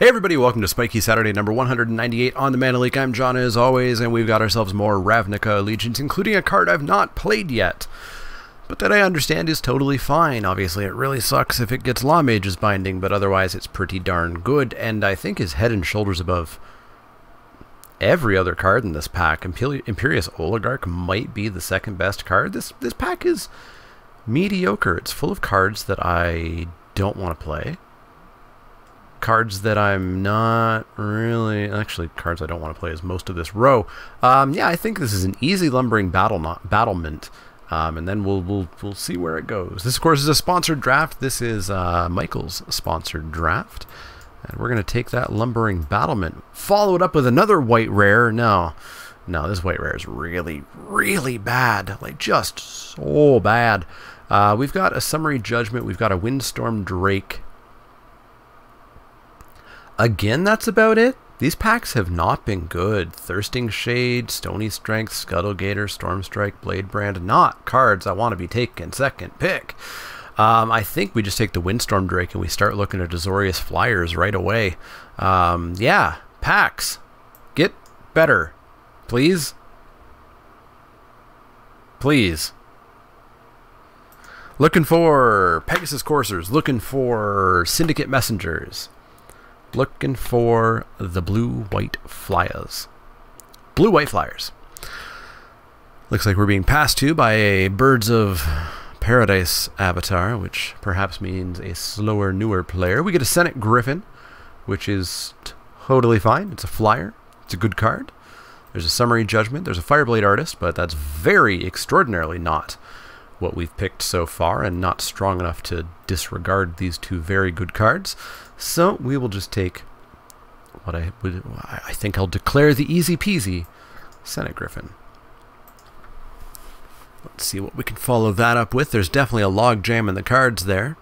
Hey everybody, welcome to Spikey Saturday number 198 on the Mana Leek. I'm John as always, and we've got ourselves more Ravnica Allegiance, including a card I've not played yet, but that I understand is totally fine. Obviously, it really sucks if it gets Law Mage's binding, but otherwise it's pretty darn good, and I think is head and shoulders above every other card in this pack. Imperious Oligarch might be the second best card. This pack is mediocre. It's full of cards that I don't want to play. Cards that I'm not really... Actually, cards I don't want to play is most of this row. Yeah, I think this is an easy lumbering battlement. And then we'll see where it goes. This, of course, is a sponsored draft. This is Michael's sponsored draft. And we're going to take that lumbering battlement. Follow it up with another white rare. No, this white rare is really, really bad. Like, just so bad. We've got a Summary Judgment. We've got a Windstorm Drake. Again, that's about it. These packs have not been good. Thirsting Shade, Stony Strength, Scuttlegator, Stormstrike, Bladebrand, not cards I want to be taking second pick. I think we just take the Windstorm Drake and we start looking at Azorius Flyers right away. Yeah, packs. Get better. Please? Please. Looking for Pegasus Coursers. Looking for Syndicate Messengers. Looking for the blue-white flyers. Blue-white flyers. Looks like we're being passed to by a Birds of Paradise avatar, which perhaps means a slower, newer player. We get a Senate Griffin, which is totally fine. It's a flyer. It's a good card. There's a Summary Judgment. There's a Fireblade Artist, but that's very extraordinarily not what we've picked so far, and not strong enough to disregard these two very good cards. So we will just take what I think I'll declare the easy peasy Senate Griffin. Let's see what we can follow that up with. There's definitely a log jam in the cards there.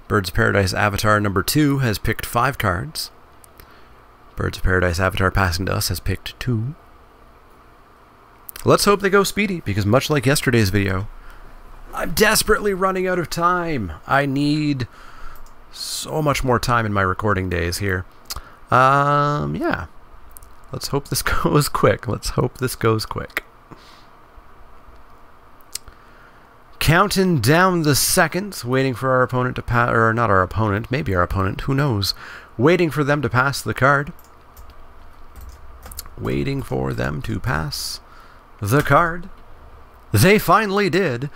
Birds of Paradise Avatar number 2 has picked 5 cards. Birds of Paradise Avatar passing to us has picked 2. Let's hope they go speedy, because much like yesterday's video, I'm desperately running out of time. I need so much more time in my recording days here. Yeah. Let's hope this goes quick. Let's hope this goes quick. Counting down the seconds, waiting for our opponent to pass, or not our opponent, maybe our opponent, who knows. Waiting for them to pass the card. Waiting for them to pass the card. They finally did.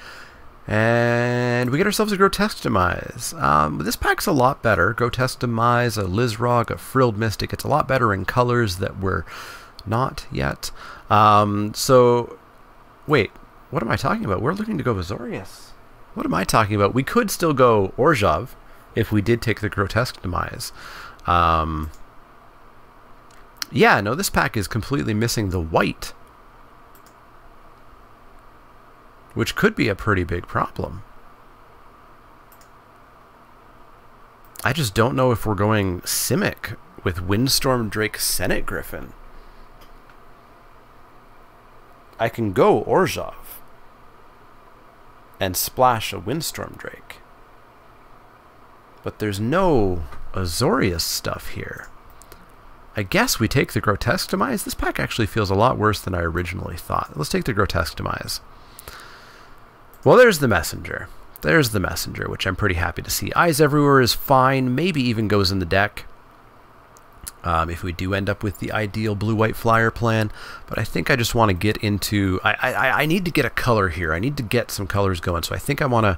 And we get ourselves a Grotesque Demise. This pack's a lot better. Grotesque Demise, a Lizrog, a Frilled Mystic. It's a lot better in colors that we're not yet. So, wait, what am I talking about? We're looking to go Azorius. What am I talking about? We could still go Orzhov if we did take the Grotesque Demise. Yeah, no, this pack is completely missing the white, which could be a pretty big problem. I just don't know if we're going Simic with Windstorm Drake Senate Griffin. I can go Orzhov and splash a Windstorm Drake, but there's no Azorius stuff here. I guess we take the Grotesque Demise. This pack actually feels a lot worse than I originally thought. Let's take the Grotesque Demise. Well, there's the Messenger. There's the Messenger, which I'm pretty happy to see. Eyes Everywhere is fine. Maybe even goes in the deck if we do end up with the ideal blue-white flyer plan. But I think I just want to get into... I need to get a color here. I need to get some colors going. So I think I want to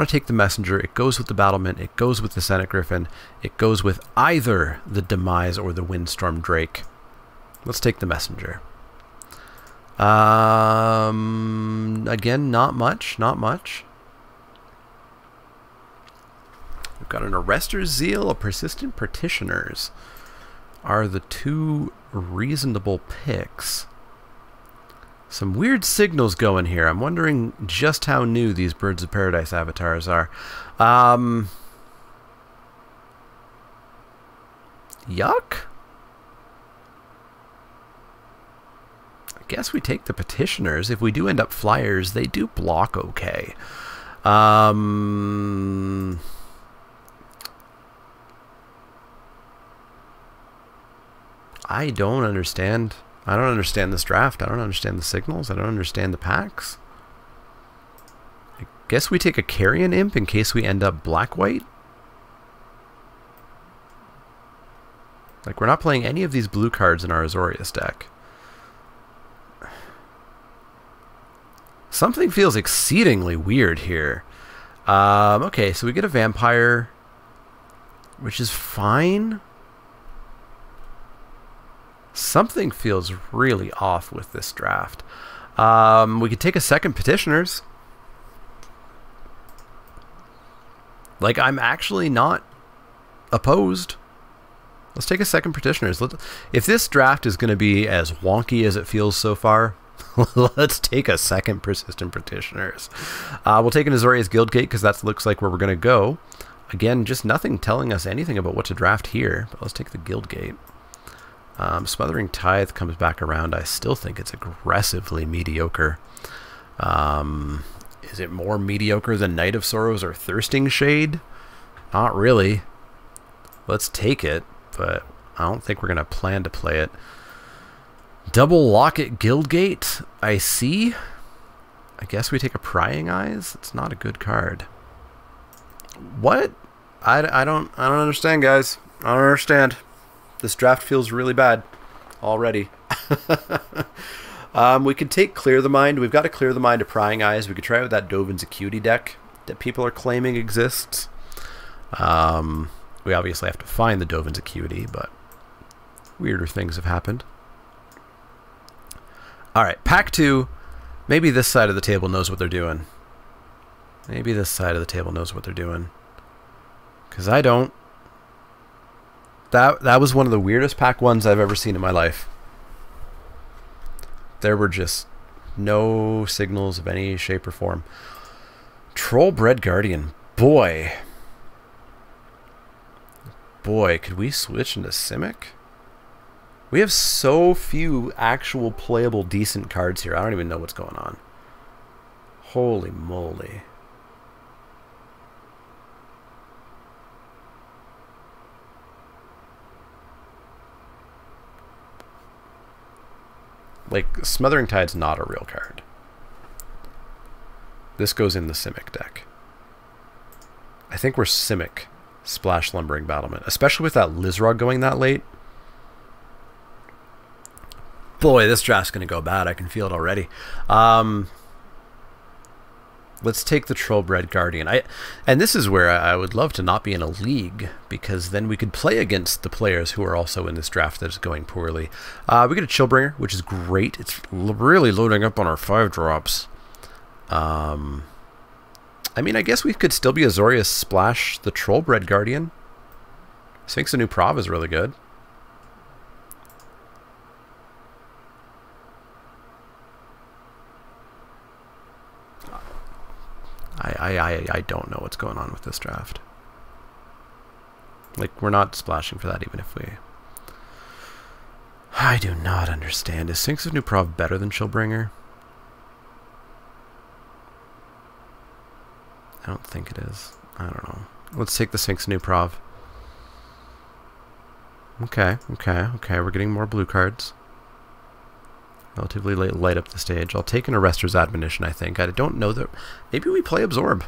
take the Messenger. It goes with the Battlement. It goes with the Senate Griffin. It goes with either the Demise or the Windstorm Drake. Let's take the Messenger. Again, not much. We've got an Arrester's Zeal, a Persistent Petitioners are the two reasonable picks. Some weird signals going here. I'm wondering just how new these Birds of Paradise avatars are. Yuck? Guess we take the Petitioners. If we do end up Flyers, they do block okay. I don't understand. I don't understand this draft. I don't understand the signals. I don't understand the packs. I guess we take a Carrion Imp in case we end up black-white. Like, we're not playing any of these blue cards in our Azorius deck. Something feels exceedingly weird here. Okay, so we get a Vampire, which is fine. Something feels really off with this draft. We could take a second Petitioners. Like, I'm actually not opposed. Let's take a second Petitioners. If this draft is going to be as wonky as it feels so far, let's take a second Persistent Petitioners. We'll take an Azorius Guildgate because that looks like where we're going to go. Again, just nothing telling us anything about what to draft here, but let's take the Guildgate. Smothering Tithe comes back around. I still think it's aggressively mediocre. Is it more mediocre than Night of Sorrows or Thirsting Shade? Not really. Let's take it, but I don't think we're going to plan to play it. Double Locket Guildgate, I see. I guess we take a Prying Eyes. It's not a good card. What? I don't understand, guys. I don't understand. This draft feels really bad already. We could take Clear the Mind. We've got to Clear the Mind to Prying Eyes. We could try it with that Dovin's Acuity deck that people are claiming exists. We obviously have to find the Dovin's Acuity, but weirder things have happened. Alright, pack 2. Maybe this side of the table knows what they're doing. Maybe this side of the table knows what they're doing. Because I don't. That was one of the weirdest pack 1s I've ever seen in my life. There were just no signals of any shape or form. Trollbred Guardian. Boy, could we switch into Simic? We have so few actual playable decent cards here. I don't even know what's going on. Holy moly. Like, Smothering Tide's not a real card. This goes in the Simic deck. I think we're Simic Splash Lumbering Battlement, especially with that Lizrog going that late. Boy, this draft's going to go bad. I can feel it already. Let's take the Trollbred Guardian. And this is where I would love to not be in a league, because then we could play against the players who are also in this draft that is going poorly. We get a Chillbringer, which is great. It's really loading up on our 5-drops. I mean, I guess we could still be Azorius Splash the Trollbred Guardian. Sphinx of New Prov is really good. I don't know what's going on with this draft. Like, we're not splashing for that even if we... I do not understand. Is Sphinx of New Prov better than Chillbringer? I don't think it is. I don't know. Let's take the Sphinx of New Prov. Okay. We're getting more blue cards. Relatively light up the stage. I'll take an Arrester's Admonition, I think. I don't know that... Maybe we play Absorb.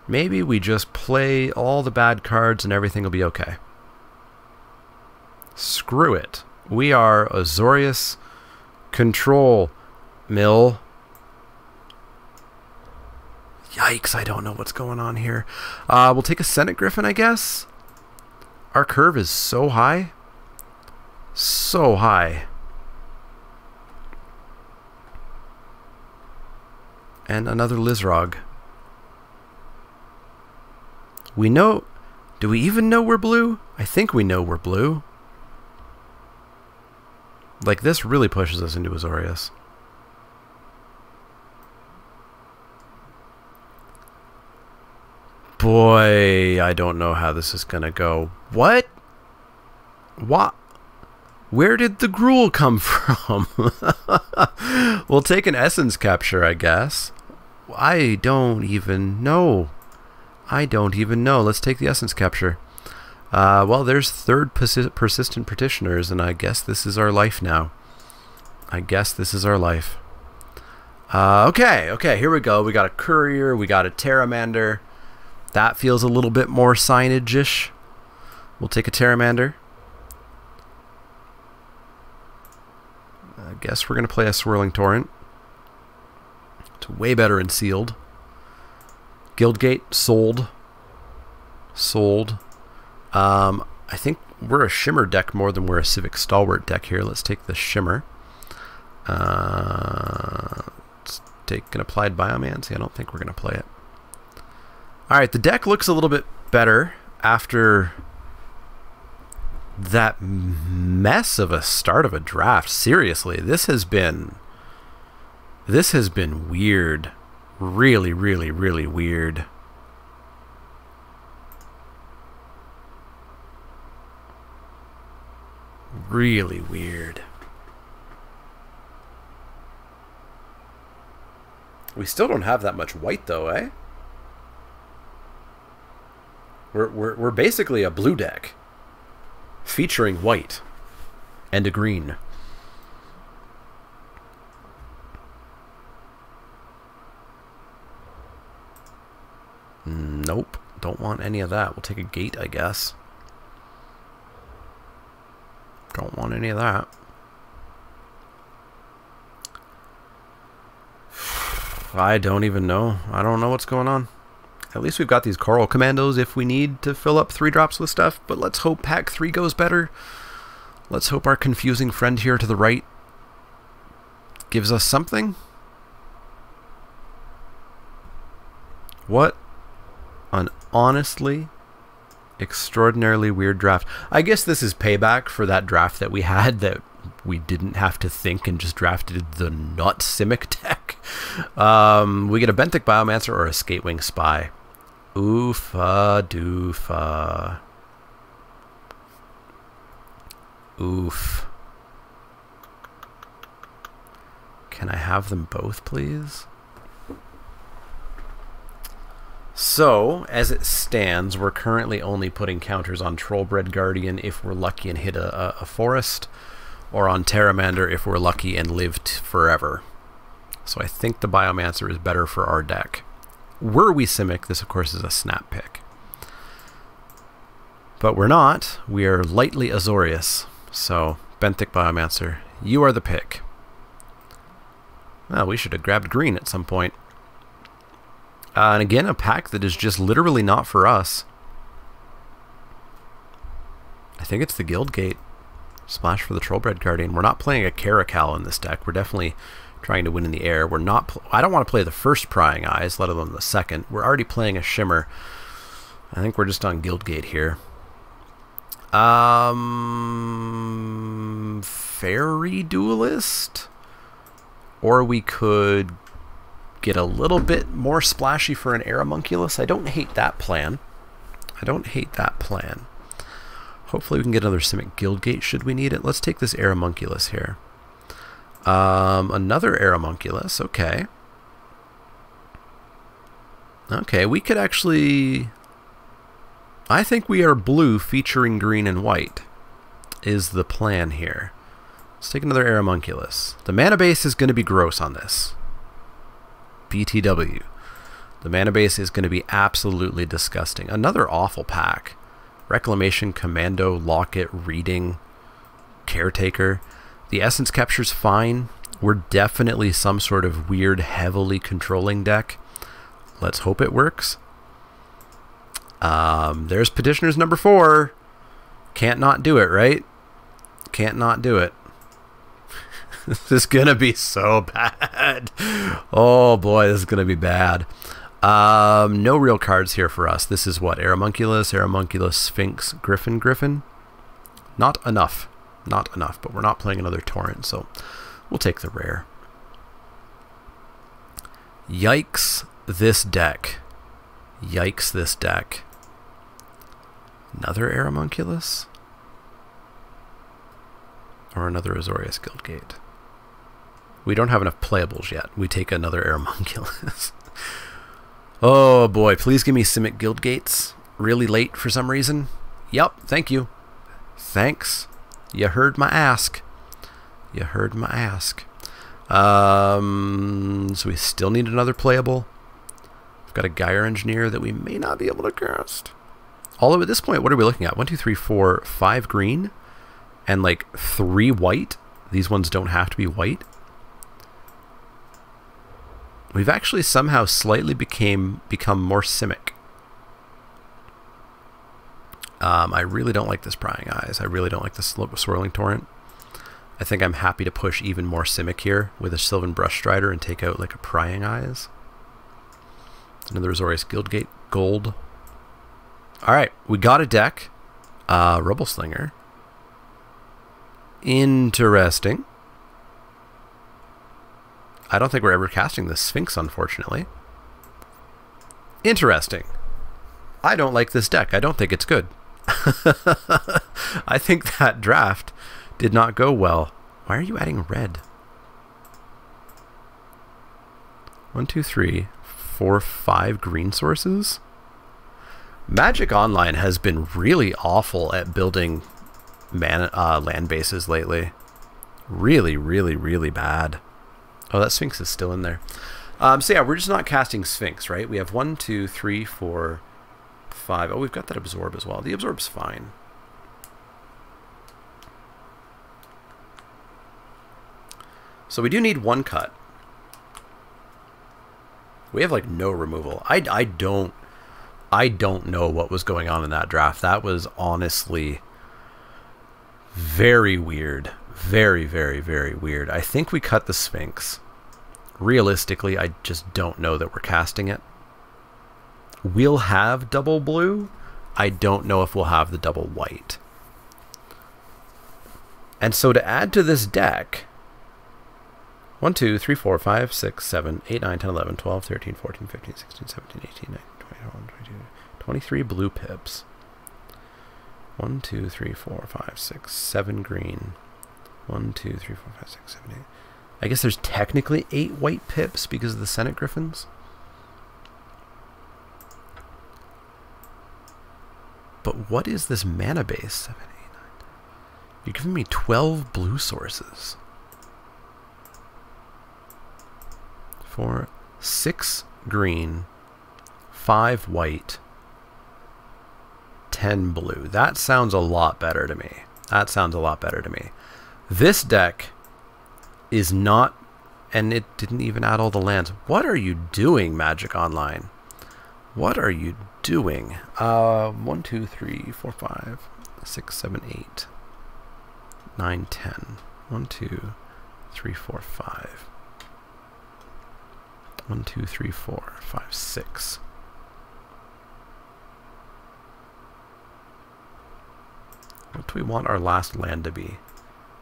Maybe we just play all the bad cards and everything will be okay. Screw it. We are Azorius Control Mill. Yikes, I don't know what's going on here. We'll take a Senate Griffin, I guess. Our curve is so high. So high. And another Lizrog. We know... Do we even know we're blue? I think we know we're blue. Like, this really pushes us into Azorius. Boy, I don't know how this is gonna go. What? What? Where did the Gruul come from? We'll take an Essence Capture, I guess. I don't even know. Let's take the Essence Capture. Well, there's third persistent petitioners, and I guess this is our life now. I guess this is our life. Okay, here we go. We got a courier, we got a Pteramander. That feels a little bit more signage-ish. We'll take a Pteramander. I guess we're going to play a Swirling Torrent. It's way better in sealed. Guildgate, sold. Sold. I think we're a Shimmer deck more than we're a Civic Stalwart deck here. Let's take the Shimmer. Let's take an Applied Biomancy. I don't think we're going to play it. Alright, the deck looks a little bit better after that mess of a start of a draft. Seriously, this has been weird. Really, really, really weird. Really weird. We still don't have that much white though, eh? We're basically a blue deck featuring white and a green. Nope, don't want any of that. We'll take a gate, I guess. Don't want any of that. I don't even know. I don't know what's going on. At least we've got these Coral Commandos if we need to fill up 3 drops with stuff, but let's hope pack 3 goes better. Let's hope our confusing friend here to the right gives us something. What an honestly extraordinarily weird draft. I guess this is payback for that draft that we had that we didn't have to think and just drafted the not Simic deck. We get a Benthic Biomancer or a Skatewing Spy. Oofa doofa. Oof. Can I have them both, please? So, as it stands, we're currently only putting counters on Trollbred Guardian if we're lucky and hit a forest, or on Pteramander if we're lucky and lived forever. So I think the Biomancer is better for our deck. Were we Simic, this of course is a snap pick. But we're not. We are lightly Azorius. So, Benthic Biomancer, you are the pick. Well, we should have grabbed green at some point. And again, a pack that is just literally not for us. I think it's the Guildgate. Splash for the Trollbred Guardian. We're not playing a Caracal in this deck. We're definitely trying to win in the air. We're not. I don't want to play the first Prying Eyes, let alone the second. We're already playing a Shimmer. I think we're just on Guildgate here. Fairy Duelist? Or we could get a little bit more splashy for an Aeromunculus. I don't hate that plan. I don't hate that plan. Hopefully we can get another Simic Guildgate should we need it. Let's take this Aeromunculus here. Another Aeromunculus, okay. Okay, we could actually... I think we are blue featuring green and white is the plan here. Let's take another Aeromunculus. The mana base is going to be gross on this. BTW. The mana base is going to be absolutely disgusting. Another awful pack. Reclamation, Commando, Locket, Reading, Caretaker. The Essence Capture's fine. We're definitely some sort of weird, heavily controlling deck. Let's hope it works. There's Petitioner's number 4. Can't not do it, right? Can't not do it. This is gonna be so bad. Oh boy, this is gonna be bad. No real cards here for us. This is what? Aeromunculus, Sphinx, Griffin. Not enough. Not enough, but we're not playing another Torrent, so we'll take the rare. Yikes this deck. Yikes this deck. Another Aeromunculus? Or another Azorius Guildgate? We don't have enough playables yet. We take another Aeromunculus. Oh boy, please give me Simic Guildgates really late for some reason. Yep, thank you. Thanks. You heard my ask. You heard my ask. So we still need another playable. We've got a Gyre Engineer that we may not be able to cast. Although at this point, what are we looking at? 1, 2, 3, 4, 5 green and like 3 white. These ones don't have to be white. We've actually somehow slightly become more Simic. I really don't like this Prying Eyes. I really don't like this Swirling Torrent. I think I'm happy to push even more Simic here with a Sylvan Brush Strider and take out like a Prying Eyes. Another Azorius Guildgate Gold. Alright, we got a deck. Rubble Slinger. Interesting. I don't think we're ever casting the Sphinx, unfortunately. Interesting. I don't like this deck. I don't think it's good. I think that draft did not go well. Why are you adding red? 1, 2, 3, 4, 5 green sources? Magic Online has been really awful at building land bases lately. Really, really, really bad. Oh, that Sphinx is still in there. So yeah, we're just not casting Sphinx, right? We have 1, 2, 3, 4, 5. Oh, we've got that Absorb as well. The Absorb's fine. So we do need 1 cut. We have like no removal. I don't know what was going on in that draft. That was honestly very weird. Very, very, very weird. I think we cut the Sphinx. Realistically, I just don't know that we're casting it. We'll have double blue. I don't know if we'll have the double white. And so to add to this deck, 1, 2, 3, 4, 5, 6, 7, 8, 9, 10, 11, 12, 13, 14, 15, 16, 17, 18, 19, 20, 21, 22, 23 blue pips. 1, 2, 3, 4, 5, 6, 7 green. 1, 2, 3, 4, 5, 6, 7, 8. I guess there's technically 8 white pips because of the Senate Griffins. But what is this mana base? 7, 8, 9, 10. You're giving me 12 blue sources. 4, 6 green, 5 white, 10 blue. That sounds a lot better to me. That sounds a lot better to me. This deck is not, and it didn't even add all the lands. What are you doing, Magic Online? What are you doing? 1, 2, 3, 4, 5, 6, 7, 8, 9, 10. 1, 2, 3, 4, 5. 1, 2, 3, 4, 5, 6. What do we want our last land to be?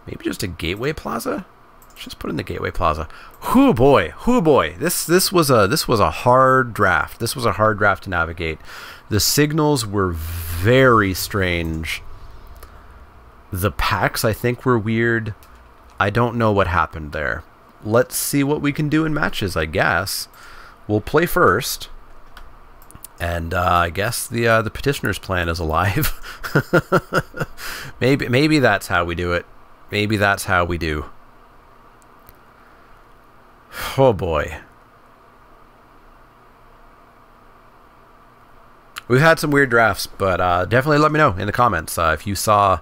Maybe just a Gateway Plaza? Let's just put in the Gateway Plaza. Hoo boy, hoo boy. This was a hard draft. This was a hard draft to navigate. The signals were very strange. The packs, I think, were weird. I don't know what happened there. Let's see what we can do in matches, I guess. We'll play first. And I guess the petitioner's plan is alive. maybe that's how we do it. Maybe that's how we do. Oh boy. We've had some weird drafts, but definitely let me know in the comments if you saw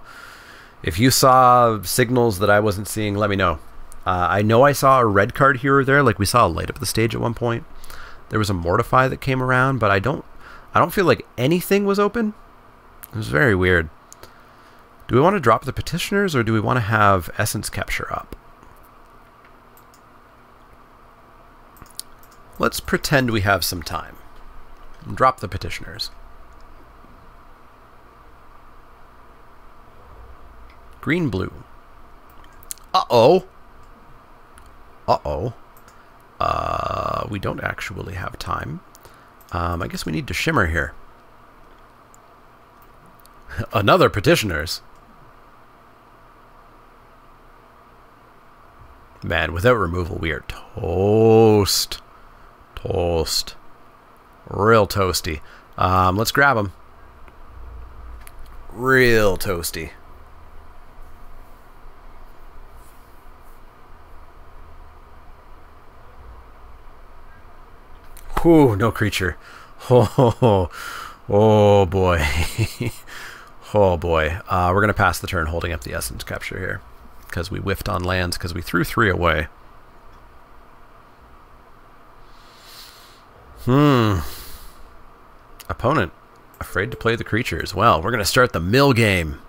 signals that I wasn't seeing. Let me know. I know I saw a red card here or there, like we saw a light up the stage at one point. There was a Mortify that came around, but I don't feel like anything was open. It was very weird. Do we want to drop the petitioners or do we want to have Essence Capture up? Let's pretend we have some time. Drop the petitioners. Green, blue. Uh-oh. Uh-oh. We don't actually have time. I guess we need to shimmer here. Another petitioners. Man, without removal, we are toast. Toast. Real toasty. Let's grab them. real toasty. Whew, no creature. Oh boy. Oh boy. We're going to pass the turn holding up the essence capture here. Because we whiffed on lands, because we threw 3 away. Opponent afraid to play the creature as well. We're going to start the mill game.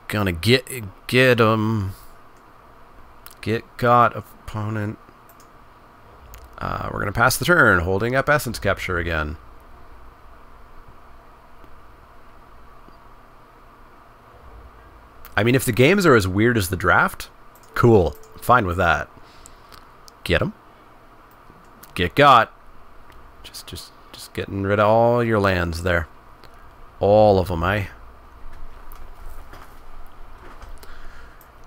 Gonna get him. Got opponent. We're going to pass the turn holding up essence capture again. I mean, if the games are as weird as the draft, cool. I'm fine with that. Get them. Get got. Just getting rid of all your lands there. All of them, eh?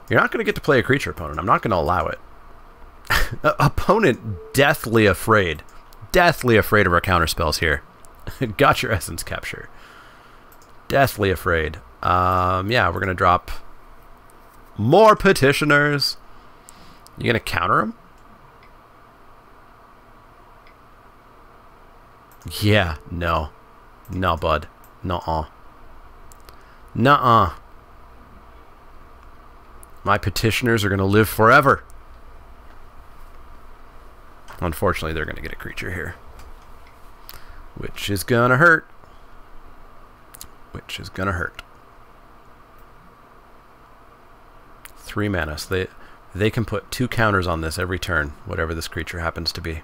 You're not going to get to play a creature, opponent. I'm not going to allow it. Opponent deathly afraid. Deathly afraid of our counterspells here. Got your essence capture. Deathly afraid. Yeah, we're going to drop more petitioners. You going to counter them? Yeah, no. No, bud. Nuh-uh. Nuh-uh. My petitioners are going to live forever. Unfortunately, they're going to get a creature here. Which is going to hurt. Which is going to hurt. 3 mana. So they can put 2 counters on this every turn, whatever this creature happens to be.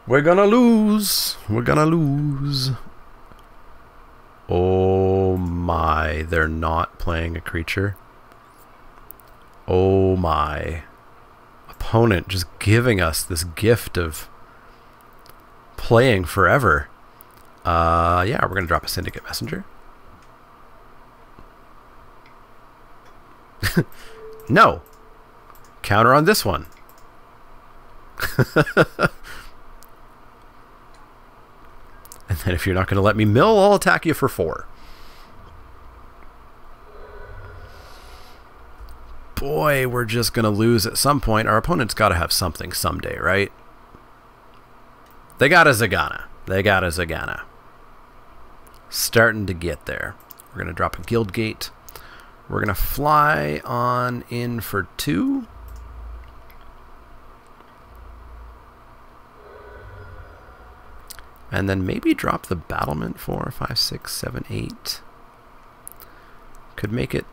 We're gonna lose. We're gonna lose. Oh my, they're not playing a creature. Oh my. Opponent just giving us this gift of playing forever. Yeah, we're gonna drop a Syndicate Messenger. No. Counter on this one. And then if you're not going to let me mill, I'll attack you for 4. Boy, we're just going to lose at some point. Our opponent's got to have something someday, right? They got a Zagana. They got a Zagana. Starting to get there. We're going to drop a Guild Gate. We're going to fly on in for 2. And then maybe drop the battlement 4, 5, 6, 7, 8. Could make it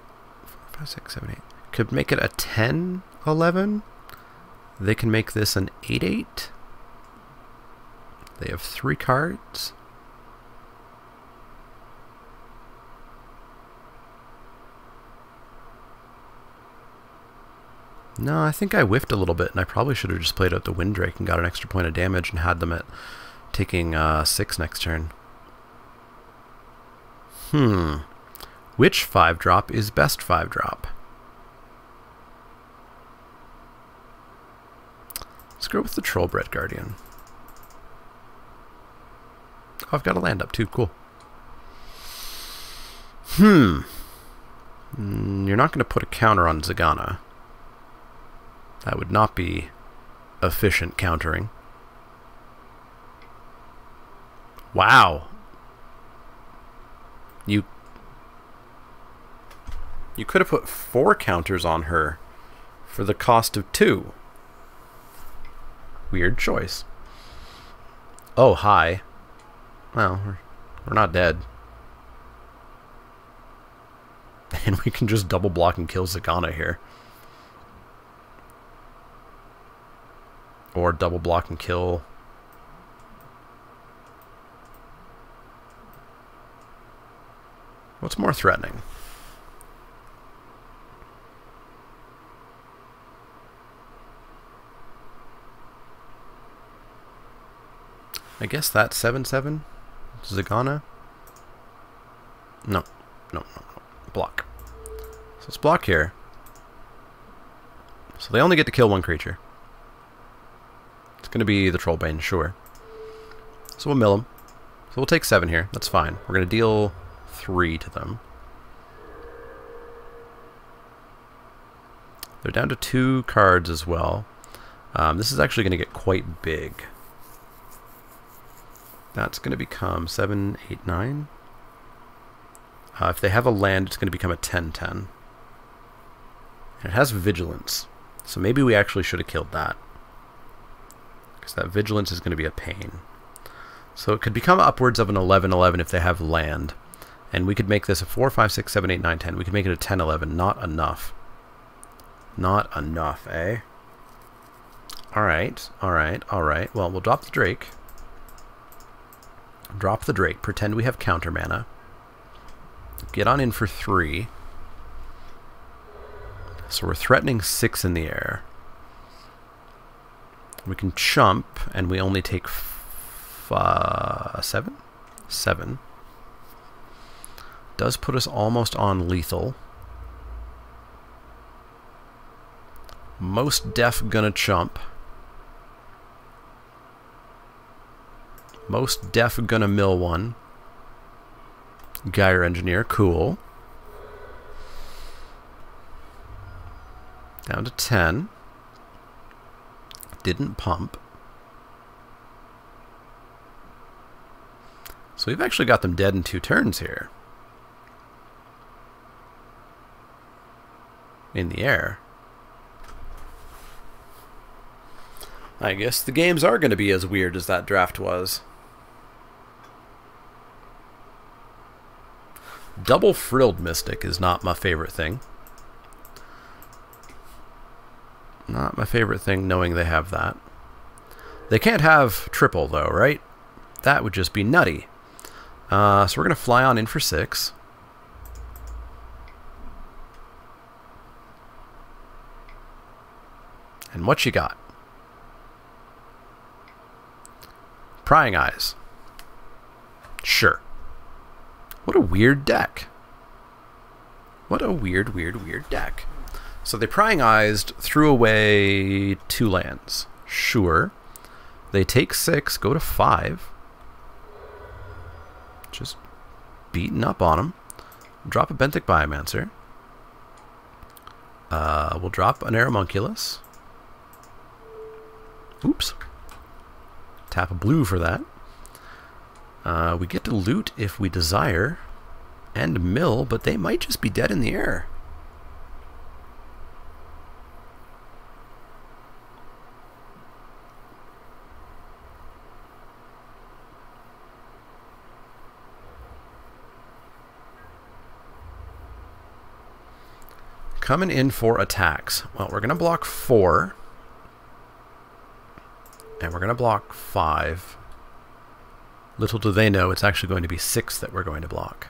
4, 5, 6, 7, 8. Could make it a 10, 11. They can make this an 8, 8. They have 3 cards. No, I think I whiffed a little bit, and I probably should have just played out the Windrake and got an extra point of damage and had them at taking 6 next turn. Which 5-drop is best 5-drop? Let's go with the Trollbred Guardian. Oh, I've got a land up too. Cool. You're not going to put a counter on Zagana. That would not be efficient countering. Wow. You could have put 4 counters on her for the cost of 2. Weird choice. Oh, hi. Well, we're not dead. And we can just double block and kill Zagana here. Or double block and kill... What's more threatening? I guess that's 7/7. Zagana. No. Block. So let's block here. So they only get to kill 1 creature. It's going to be the Trollbane, sure. So we'll mill him. So we'll take 7 here. That's fine. We're going to deal 3 to them. They're down to 2 cards as well. This is actually going to get quite big. That's going to become 7, 8, 9. If they have a land, it's going to become a 10-10. And it has vigilance. So maybe we actually should have killed that. Because that vigilance is going to be a pain. So it could become upwards of an 11-11 if they have land. And we could make this a 4, 5, 6, 7, 8, 9, 10. We could make it a 10-11. Not enough. Not enough, eh? Alright, alright, alright. Well, we'll drop the Drake. Drop the Drake. Pretend we have counter mana. Get on in for 3. So we're threatening 6 in the air. We can chump, and we only take 7? 7. Does put us almost on lethal. Most def gonna chump. Most def gonna mill 1. Gyre Engineer, cool. Down to 10. Didn't pump. So we've actually got them dead in 2 turns here. In the air. I guess the games are going to be as weird as that draft was. Double Frilled Mystic is not my favorite thing. Not my favorite thing, knowing they have that. They can't have triple, though, right? That would just be nutty. So we're going to fly on in for 6. And what you got? Prying Eyes. Sure. What a weird deck. What a weird, weird, weird deck. So they Prying Eyes, threw away 2 lands. Sure. They take 6, go to 5. Just beating up on them. Drop a Benthic Biomancer. We'll drop an Aeromunculus. Oops. Tap a blue for that. We get to loot if we desire. And mill, but they might just be dead in the air. Coming in for attacks. Well, we're going to block 4. And we're going to block 5. Little do they know, it's actually going to be 6 that we're going to block.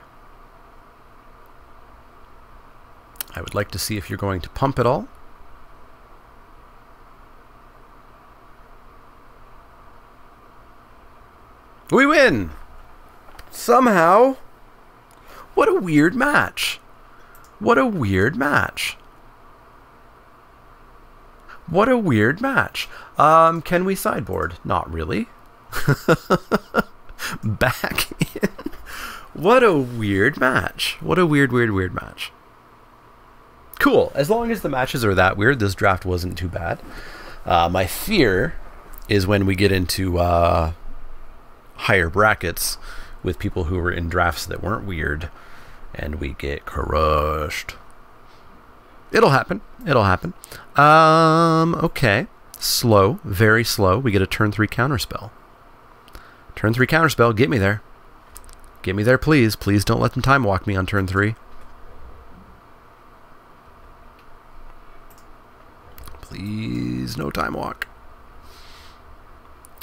I would like to see if you're going to pump at all. We win! Somehow! What a weird match! What a weird match! What a weird match! Can we sideboard? Not really. Back in. What a weird match. What a weird, weird, weird match. Cool. As long as the matches are that weird, this draft wasn't too bad. My fear is when we get into higher brackets with people who were in drafts that weren't weird and we get crushed. It'll happen. It'll happen. Okay. Slow. Very slow. We get a turn 3 counterspell. Turn 3 counterspell. Get me there. Get me there, please. Please don't let them time walk me on turn 3. Please, no time walk.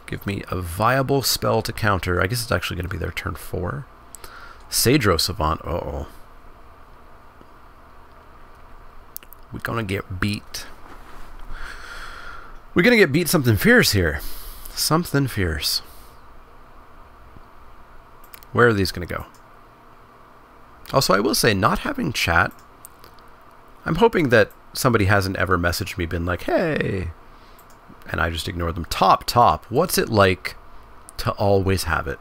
Give me a viable spell to counter. I guess it's actually going to be their turn 4. Sadro Savant. Uh-oh. We're going to get beat. We're going to get beat something fierce here. Something fierce. Where are these going to go? Also, I will say, not having chat, I'm hoping that somebody hasn't ever messaged me, been like, hey, and I just ignore them. Top, what's it like to always have it?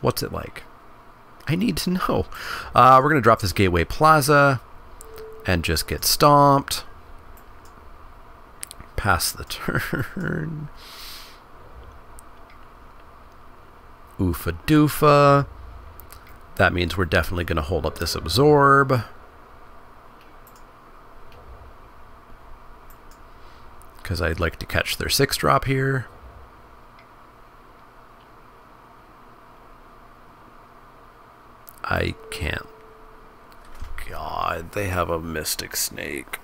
What's it like? I need to know. We're going to drop this Gateway Plaza and just get stomped. Pass the turn. Oofa doofa. That means we're definitely going to hold up this absorb. Because I'd like to catch their 6-drop here. I can't. God, they have a Mystic Snake.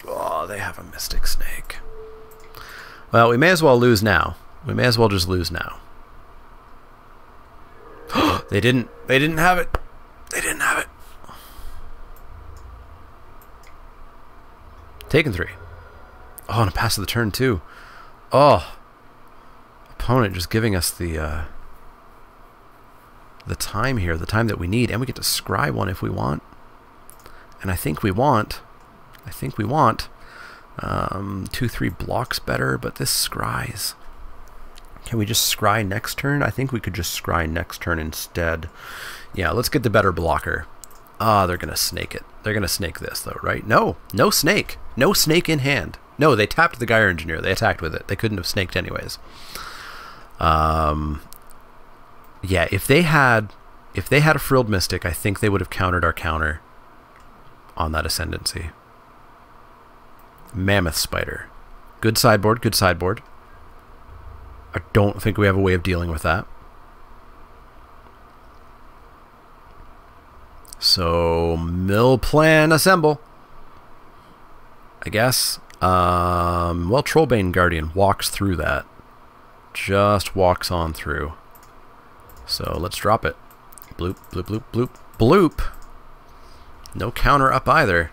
Oh, they have a Mystic Snake. Well, we may as well lose now. We may as well just lose now. They didn't have it. They didn't have it. Taken 3. Oh, and a pass of the turn too. Oh. Opponent just giving us the time here, the time that we need, and we get to scry one if we want. And I think we want. 2-3 blocks better, but this scries. Can we just scry next turn? I think we could just scry next turn instead. Yeah, let's get the better blocker. Ah, they're going to snake it. They're going to snake this, though, right? No. No snake. No snake in hand. No, they tapped the Gyre Engineer. They attacked with it. They couldn't have snaked anyways. Yeah, if they had a Frilled Mystic, I think they would have countered our counter on that Ascendancy. Mammoth Spider. Good sideboard, good sideboard. I don't think we have a way of dealing with that. So, mill plan assemble. I guess. Well, Trollbane Guardian walks through that. Just walks on through. So, let's drop it. Bloop, bloop, bloop, bloop, bloop. No counter up either.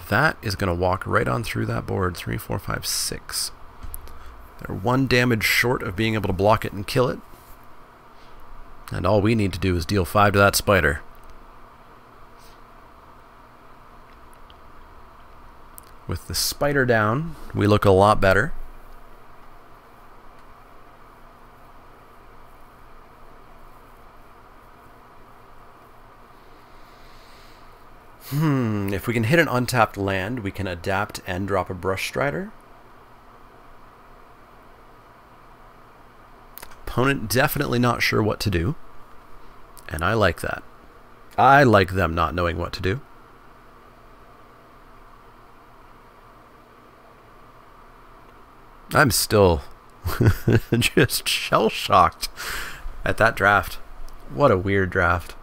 That is going to walk right on through that board. 3, 4, 5, 6. They're 1 damage short of being able to block it and kill it. And all we need to do is deal 5 to that spider. With the spider down, we look a lot better. If we can hit an untapped land, we can adapt and drop a Brush Strider. Opponent definitely not sure what to do. And I like that. I like them not knowing what to do. I'm still just shell-shocked at that draft. What a weird draft.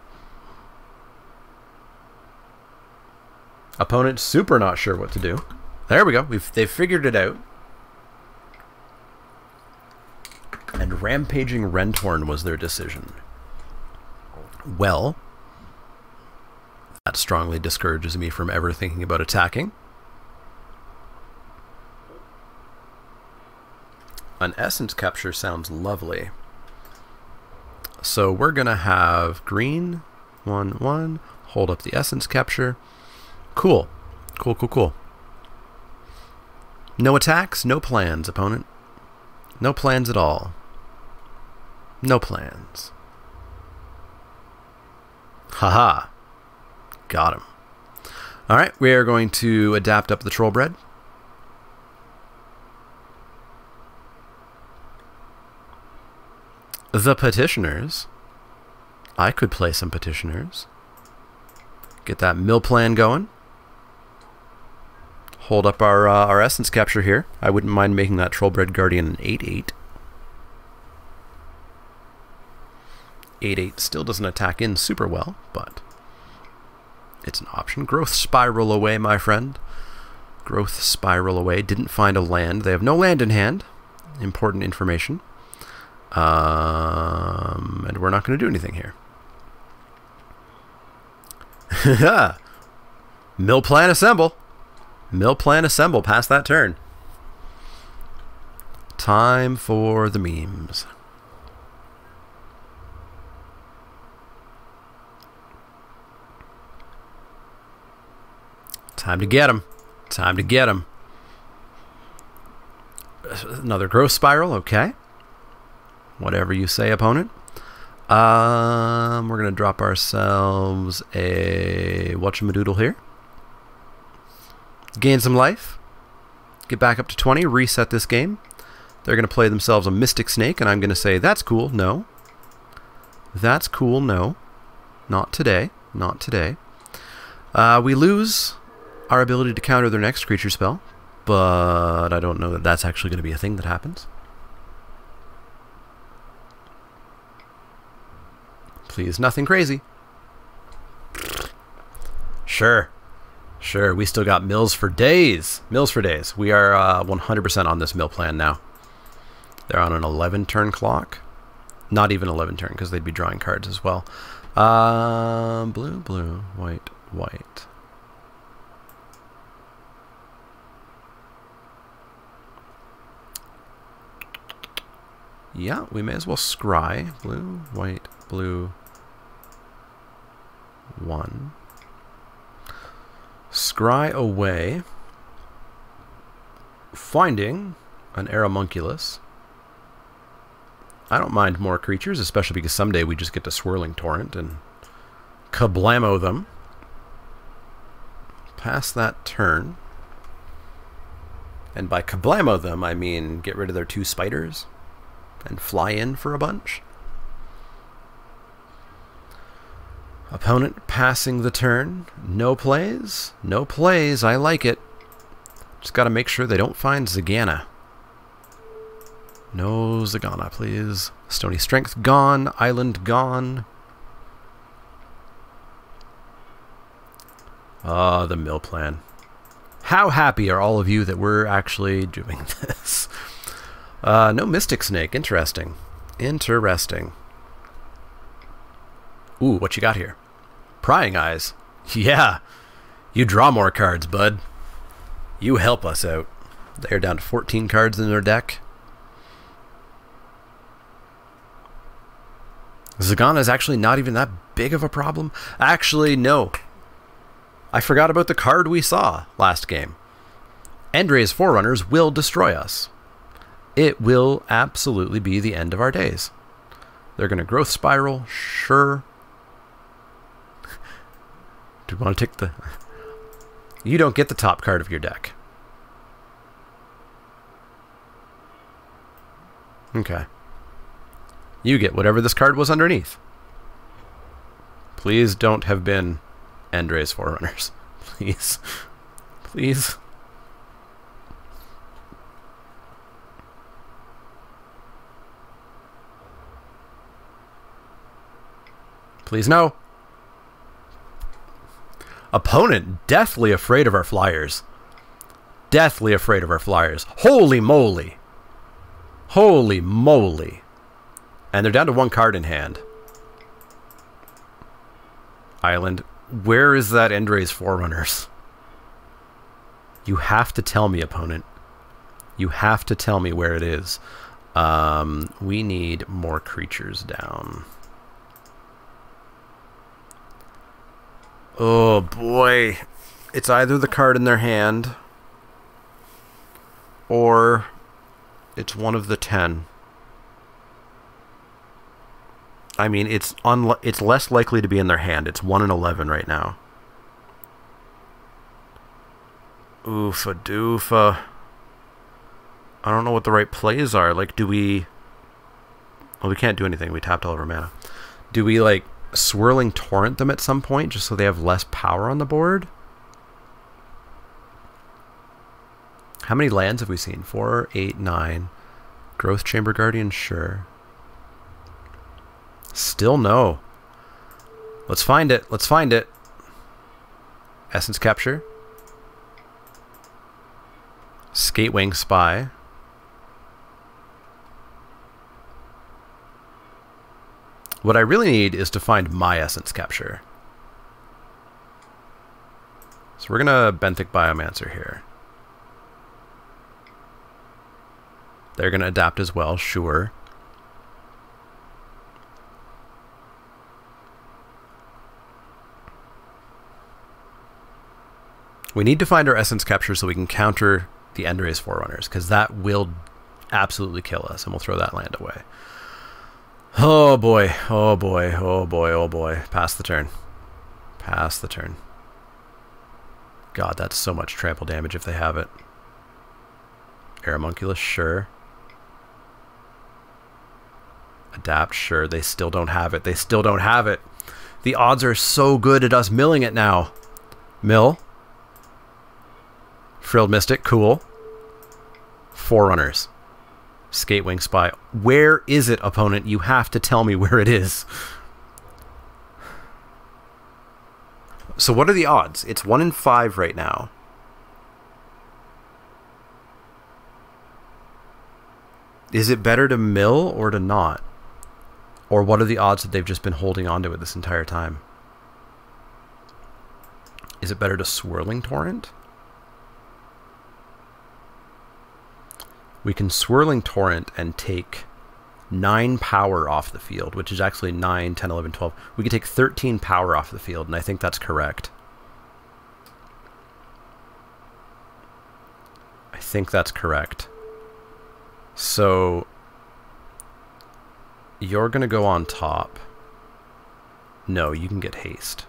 Opponent super not sure what to do. There we go. They've figured it out. And Rampaging Rentorn was their decision. Well, that strongly discourages me from ever thinking about attacking. An Essence Capture sounds lovely. So we're going to have green, 1/1, hold up the Essence Capture. Cool. Cool, cool, cool. No attacks, no plans, opponent. No plans at all. No plans. Haha. Got him. Alright, we are going to adapt up the Trollbred. The Petitioners. I could play some Petitioners. Get that mill plan going. Hold up our Essence Capture here. I wouldn't mind making that Trollbred Guardian an 8/8. 8/8 still doesn't attack in super well, but it's an option. Growth Spiral away, my friend. Growth Spiral away. Didn't find a land. They have no land in hand. Important information. And we're not going to do anything here. Mill plan assemble. Mill plan assemble past that turn. Time for the memes. Time to get him. Time to get him. Another growth spiral, okay. Whatever you say, opponent. We're going to drop ourselves a whatchamadoodle here. Gain some life. Get back up to 20, reset this game. They're going to play themselves a Mystic Snake, and I'm going to say, that's cool, no. That's cool, no. Not today. Not today. We lose our ability to counter their next creature spell, but I don't know that that's actually going to be a thing that happens. Please, nothing crazy. Sure. Sure, we still got mills for days. Mills for days. We are 100% on this mill plan now. They're on an 11-turn clock. Not even 11 turn, because they'd be drawing cards as well. Blue, blue, white, white. Yeah, we may as well scry. Blue, white, blue. 1. Scry away. Finding an Aeromunculus. I don't mind more creatures, especially because someday we just get to Swirling Torrent and kablamo them. Pass that turn. And by kablamo them, I mean get rid of their 2 spiders and fly in for a bunch. Opponent passing the turn. No plays. No plays. I like it. Just got to make sure they don't find Zagana. No Zagana, please. Stony Strength gone. Island gone. Ah, the mill plan. How happy are all of you that we're actually doing this? No Mystic Snake. Interesting. Interesting. Ooh, what you got here? Prying Eyes. Yeah. You draw more cards, bud. You help us out. They're down to 14 cards in their deck. Zagana is actually not even that big of a problem. Actually, no. I forgot about the card we saw last game. Endre's Forerunners will destroy us. It will absolutely be the end of our days. They're going to growth spiral, sure. Do you want to take the... You don't get the top card of your deck. Okay. You get whatever this card was underneath. Please don't have been Endre's Forerunners. Please. Please. Please no. Opponent deathly afraid of our flyers. Deathly afraid of our flyers. Holy moly. Holy moly. And they're down to 1 card in hand. Island. Where is that Endre's Forerunners? You have to tell me, opponent. You have to tell me where it is. We need more creatures down. Oh boy. It's either the card in their hand or it's one of the 10. I mean, it's less likely to be in their hand. It's 1 in 11 right now. Oofa doofa. I don't know what the right plays are. Like, do we... Well, we can't do anything. We tapped all of our mana. Do we, like, Swirling Torrent them at some point just so they have less power on the board? How many lands have we seen? 4, 8, 9. Growth Chamber Guardian, sure. Still no. Let's find it. Let's find it. Essence Capture. Skatewing Spy. What I really need is to find my Essence Capture. So we're going to Benthic Biomancer here. They're going to adapt as well, sure. We need to find our Essence Capture so we can counter the Endre's Forerunners, because that will absolutely kill us, and we'll throw that land away. Oh boy, oh boy, oh boy, oh boy. Pass the turn. Pass the turn. God, that's so much trample damage if they have it. Aeromunculus, sure. Adapt, sure. They still don't have it. They still don't have it. The odds are so good at us milling it now. Mill. Frilled Mystic, cool. Forerunners. Skatewing Spy. Where is it, opponent? You have to tell me where it is. So what are the odds? It's 1 in 5 right now. Is it better to mill or to not? Or what are the odds that they've just been holding on to it this entire time? Is it better to Swirling Torrent? We can Swirling Torrent and take 9 power off the field, which is actually 9, 10, 11, 12. We can take 13 power off the field, and I think that's correct. I think that's correct. So you're going to go on top. No, you can get haste.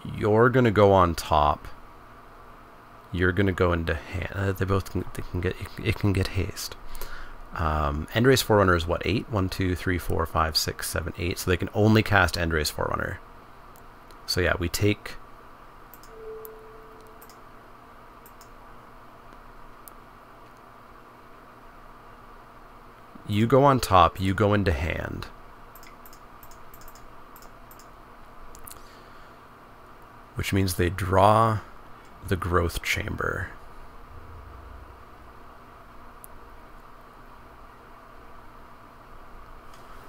You're going to go on top. You're going to go into hand. They both can get haste. Endrace Forerunner is what, 8? 1, 2, 3, 4, 5, 6, 7, 8. So they can only cast Endrace Forerunner. So yeah, we take... You go on top, you go into hand. Which means they draw the Growth Chamber.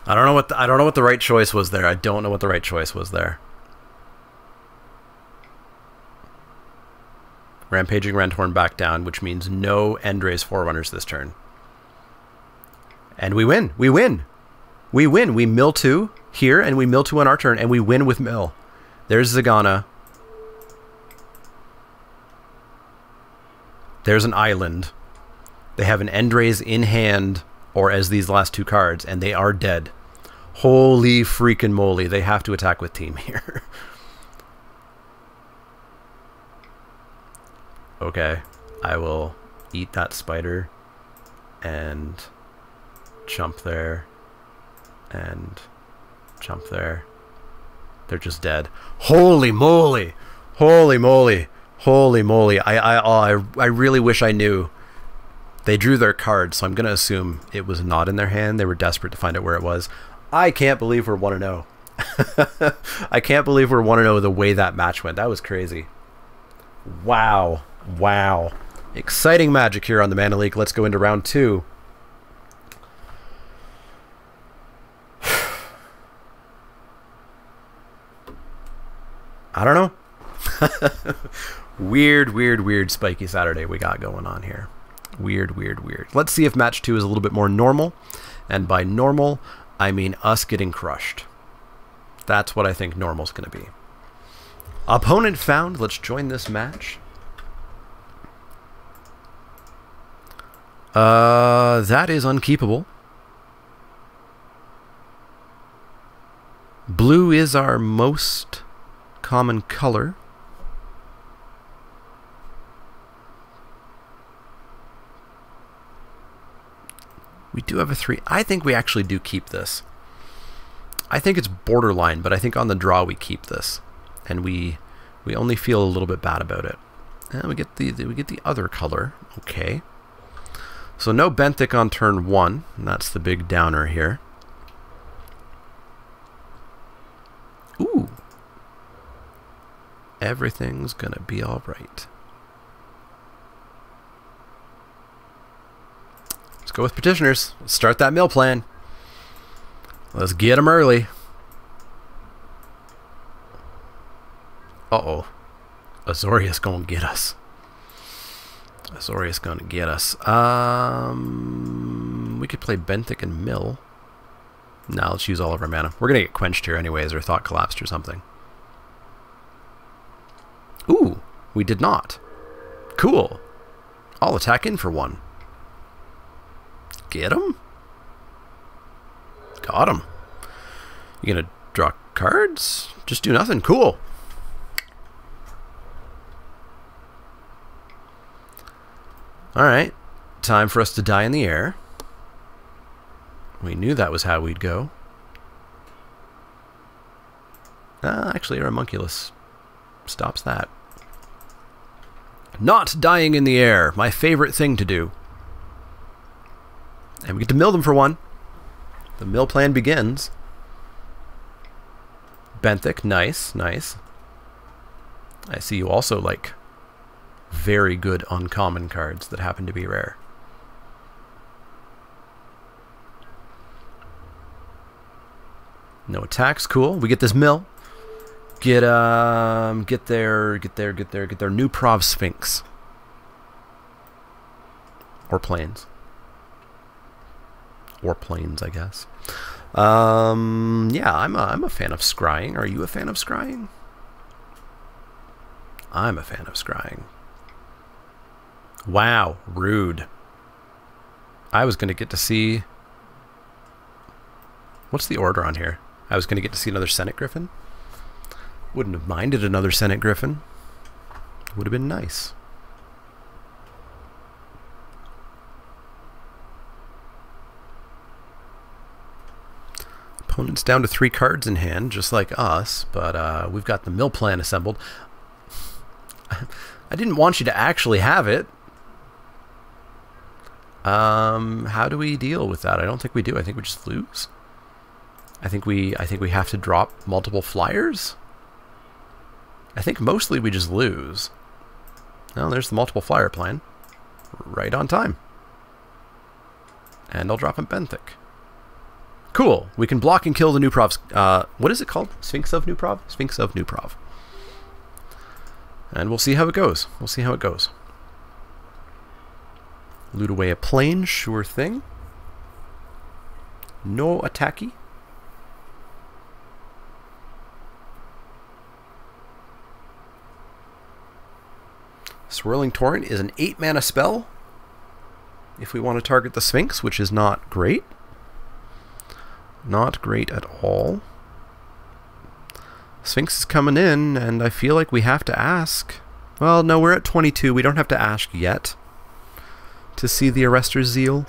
I don't know what the right choice was there. I don't know what the right choice was there. Rampaging Renthorn back down, which means no Endrace Forerunners this turn. And we win. We win. We win. We mill 2 here, and we mill 2 on our turn, and we win with mill. There's Zagana. There's an island. They have an Endrace in hand, or as these last 2 cards, and they are dead. Holy freaking moly. They have to attack with team here. Okay. I will eat that spider and jump there and jump there. They're just dead. Holy moly. Holy moly. Holy moly. I really wish I knew. They drew their card, so I'm going to assume it was not in their hand. They were desperate to find out where it was. I can't believe we're 1-0. I can't believe we're 1-0 the way that match went. That was crazy. Wow. Wow. Exciting magic here on the Mana Leak. Let's go into round 2. I don't know. Weird Spiky Saturday we got going on here. Weird. Let's see if match 2 is a little bit more normal. And by normal, I mean us getting crushed. That's what I think normal's going to be. Opponent found. Let's join this match. That is unkeepable. Blue is our most common color. We do have a 3. I think we actually do keep this. I think it's borderline, but I think on the draw we keep this, and we only feel a little bit bad about it. And we get the other color. Okay. So no Benthic on turn 1, and that's the big downer here. Ooh. Everything's gonna be all right. Let's go with petitioners. Let's start that mill plan. Let's get them early. Uh-oh. Azorius gonna get us. Azorius gonna get us. We could play Benthic and mill. Now let's use all of our mana. We're gonna get quenched here anyways, or thought collapsed or something. Ooh, we did not. Cool. I'll attack in for 1. Get him? Got him. You gonna draw cards? Just do nothing. Cool. Alright. Time for us to die in the air. We knew that was how we'd go. Actually, our homunculus stops that. Not dying in the air. My favorite thing to do. And we get to mill them for 1. The mill plan begins. Benthic, nice, nice. I see you also like very good uncommon cards that happen to be rare. No attacks, cool. We get this mill. Get their new Prov Sphinx. Or planes. Or planes, I guess. Yeah, I'm a fan of scrying. Are you a fan of scrying? I'm a fan of scrying. Wow, rude. I was going to get to see... What's the order on here? I was going to get to see another Senate Griffin. Wouldn't have minded another Senate Griffin. Would have been nice. Opponent's down to 3 cards in hand, just like us, but we've got the mill plan assembled. I didn't want you to actually have it. How do we deal with that? I don't think we do. I think we just lose. I think we have to drop multiple flyers. I think mostly we just lose. Well, there's the multiple flyer plan. Right on time. And I'll drop him Benthic. Cool. We can block and kill the new Prov. What is it called? Sphinx of New Prov? Sphinx of New Prov. And we'll see how it goes. We'll see how it goes. Loot away a plane, sure thing. No attacky. Swirling Torrent is an 8-mana spell. If we want to target the Sphinx, which is not great. Not great at all. Sphinx is coming in, and I feel like we have to ask. Well, no, we're at 22. We don't have to ask yet to see the Arrester's Zeal.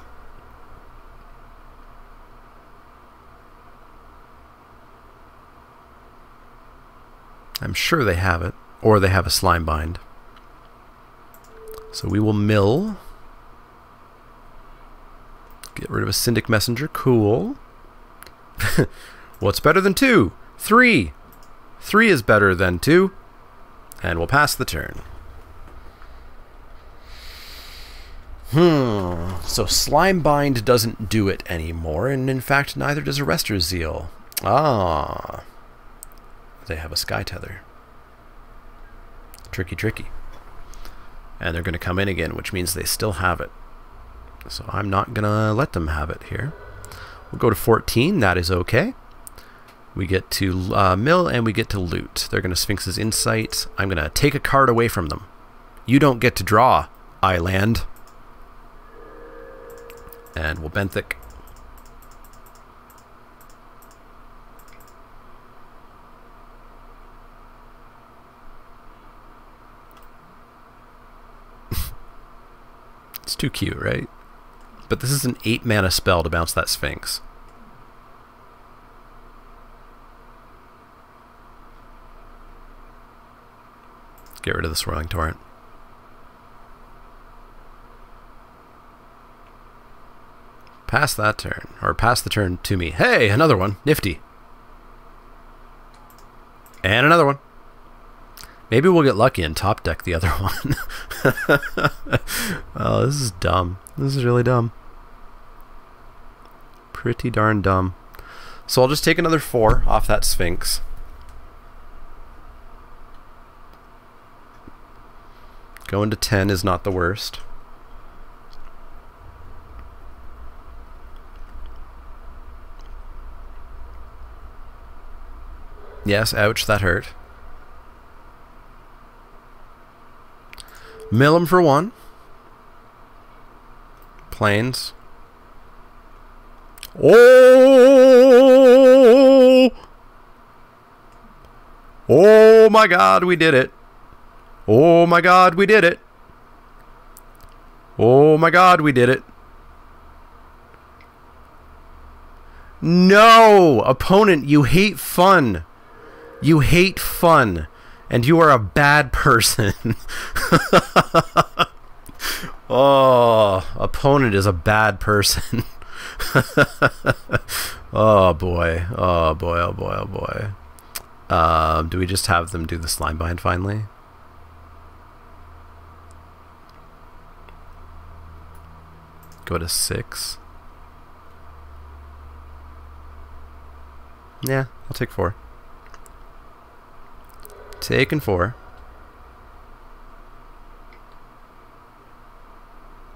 I'm sure they have it, or they have a Slime Bind. So we will mill. Get rid of a Syndic Messenger. Cool. What's better than 2? 3. 3 is better than 2. And we'll pass the turn. So Slime Bind doesn't do it anymore, and in fact neither does Arrester's Zeal. Ah. They have a Sky Tether. Tricky, tricky. And they're going to come in again, which means they still have it. So I'm not going to let them have it here. We'll go to 14. That is okay. We get to mill and we get to loot. They're going to Sphinx's Insight. I'm going to take a card away from them. You don't get to draw, Island. And we'll Benthic. It's too cute, right? But this is an 8-mana spell to bounce that Sphinx. Get rid of the Swirling Torrent. Pass that turn. Or pass the turn to me. Hey, another one. Nifty. And another one. Maybe we'll get lucky and top deck the other one. Oh, this is dumb. This is really dumb. Pretty darn dumb. So I'll just take another 4 off that Sphinx. Going to 10 is not the worst. Yes, ouch, that hurt. Mill him for 1. Plains. Oh! Oh my god, we did it. Oh my god, we did it. Oh my god, we did it. No! Opponent, you hate fun. You hate fun. And you are a bad person. Oh, opponent is a bad person. Oh boy. Oh boy, oh boy, oh boy. Do we just have them do the slime bind finally? Go to 6. Yeah, I'll take 4. Taking 4.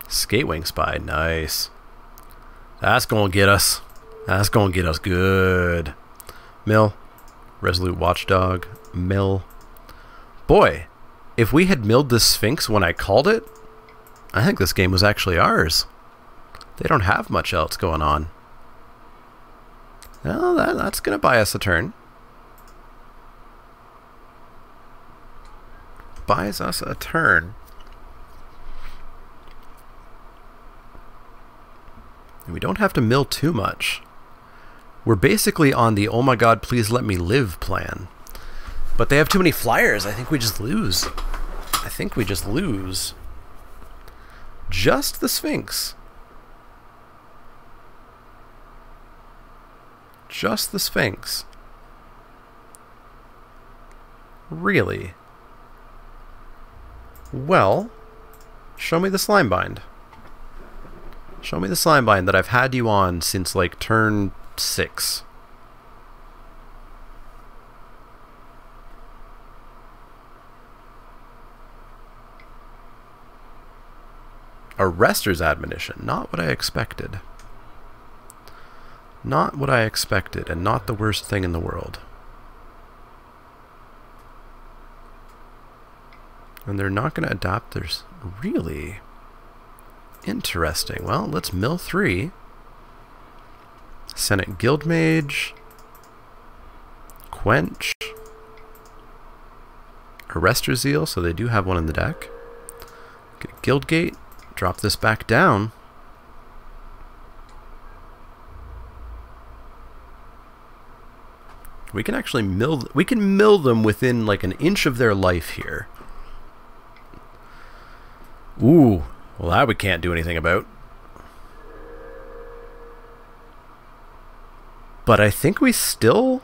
Skatewing Spy, nice. That's gonna get us. That's gonna get us good. Mill. Resolute Watchdog. Mill. Boy, if we had milled this Sphinx when I called it, I think this game was actually ours. They don't have much else going on. Well, that's gonna buy us a turn. Buys us a turn. And we don't have to mill too much. We're basically on the oh my god, please let me live plan. But they have too many flyers. I think we just lose. I think we just lose. Just the Sphinx. Just the Sphinx. Really? Well, show me the slime bind. Show me the slime bind that I've had you on since like turn 6. Arrester's admonition. Not what I expected. Not what I expected, and not the worst thing in the world. And they're not going to adapt their... Really? Interesting. Well, let's mill 3. Senate Guildmage. Quench. Arrestor Zeal, so they do have one in the deck. Get Guildgate. Drop this back down. We can actually mill... We can mill them within like an inch of their life here. Ooh. Well, that we can't do anything about. But I think we still...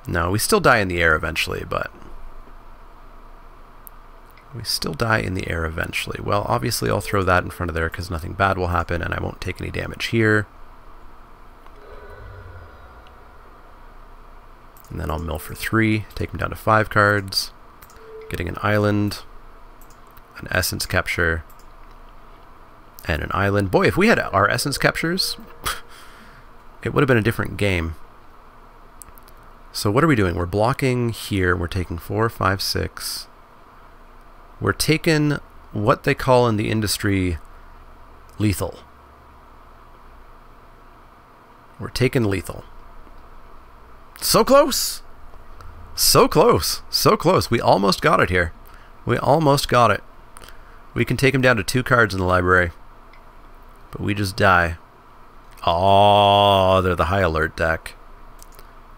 No, we still die in the air eventually, but... We still die in the air eventually. Well, obviously I'll throw that in front of there because nothing bad will happen and I won't take any damage here. And then I'll mill for 3, take him down to 5 cards. Getting an island, an essence capture, and an island. Boy, if we had our essence captures, it would have been a different game. So what are we doing? We're blocking here. We're taking 4, 5, 6. We're taking what they call in the industry lethal. We're taking lethal. So close! So close! So close. We almost got it here. We almost got it. We can take him down to 2 cards in the library. But we just die. Oh, they're the high alert deck.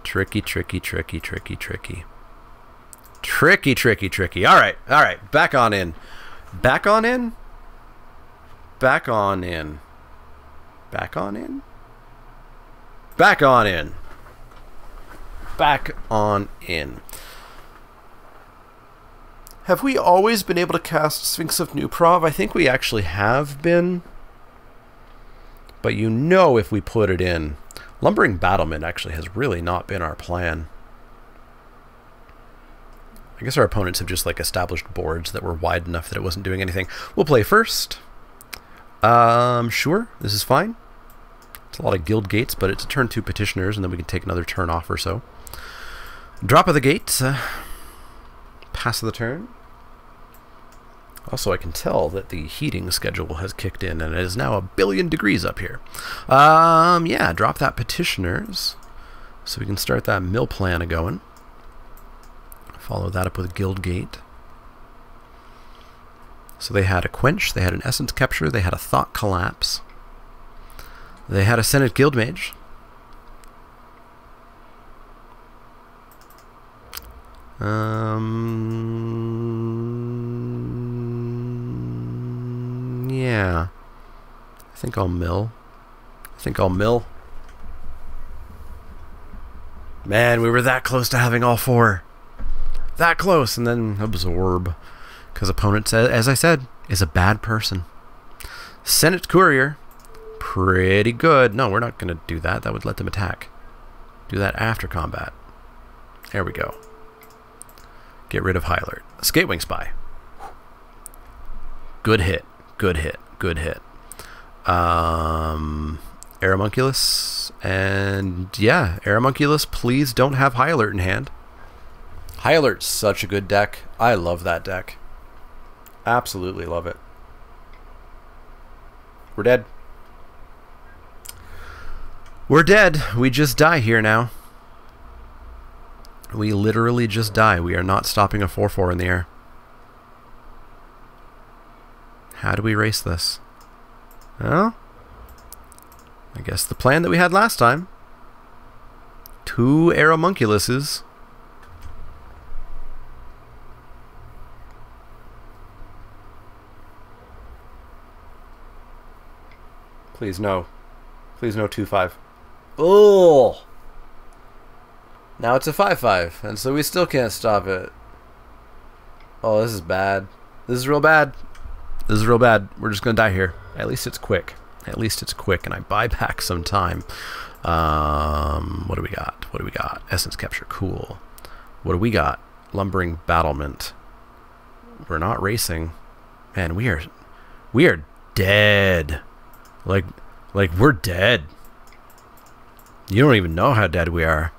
Tricky, tricky, tricky, tricky, tricky. Tricky, tricky, tricky. Alright, alright. Back on in. Back on in? Back on in. Back on in? Back on in. Back on in. Have we always been able to cast Sphinx of New Prov? I think we actually have been. But you know if we put it in. Lumbering Battlement actually has really not been our plan. I guess our opponents have just like established boards that were wide enough that it wasn't doing anything. We'll play first. Sure, this is fine. It's a lot of guild gates, but it's a turn 2 petitioners, and then we can take another turn off or so. Drop of the gate. Pass of the turn. Also, I can tell that the heating schedule has kicked in, and it is now 1,000,000,000 degrees up here. Yeah, drop that petitioners, so we can start that mill plan going. Follow that up with Guild Gate. So they had a Quench, they had an Essence Capture, they had a Thought Collapse. They had a Senate Guild Mage. Yeah. I think I'll mill. Man, we were that close to having all 4. That close, and then absorb. Because opponent, as I said, is a bad person. Senate Courier. Pretty good. No, we're not going to do that. That would let them attack. Do that after combat. There we go. Get rid of High Alert. Skatewing Spy. Good hit. Good hit. Good hit. Aeromunculus. And yeah, Aeromunculus, please don't have High Alert in hand. High Alert's such a good deck. I love that deck. Absolutely love it. We're dead. We're dead. We just die here now. We literally just die. We are not stopping a 4/4 in the air. How do we race this? Well, I guess the plan that we had last time. 2 Aeromunculuses. Please no. Please no 2/5. Oh! Now it's a 5/5, and so we still can't stop it. Oh, this is bad. This is real bad. This is real bad. We're just gonna die here. At least it's quick. At least it's quick, and I buy back some time. What do we got? What do we got? Essence Capture, cool. What do we got? Lumbering Battlement. We're not racing. Man, we are dead. Like we're dead. You don't even know how dead we are.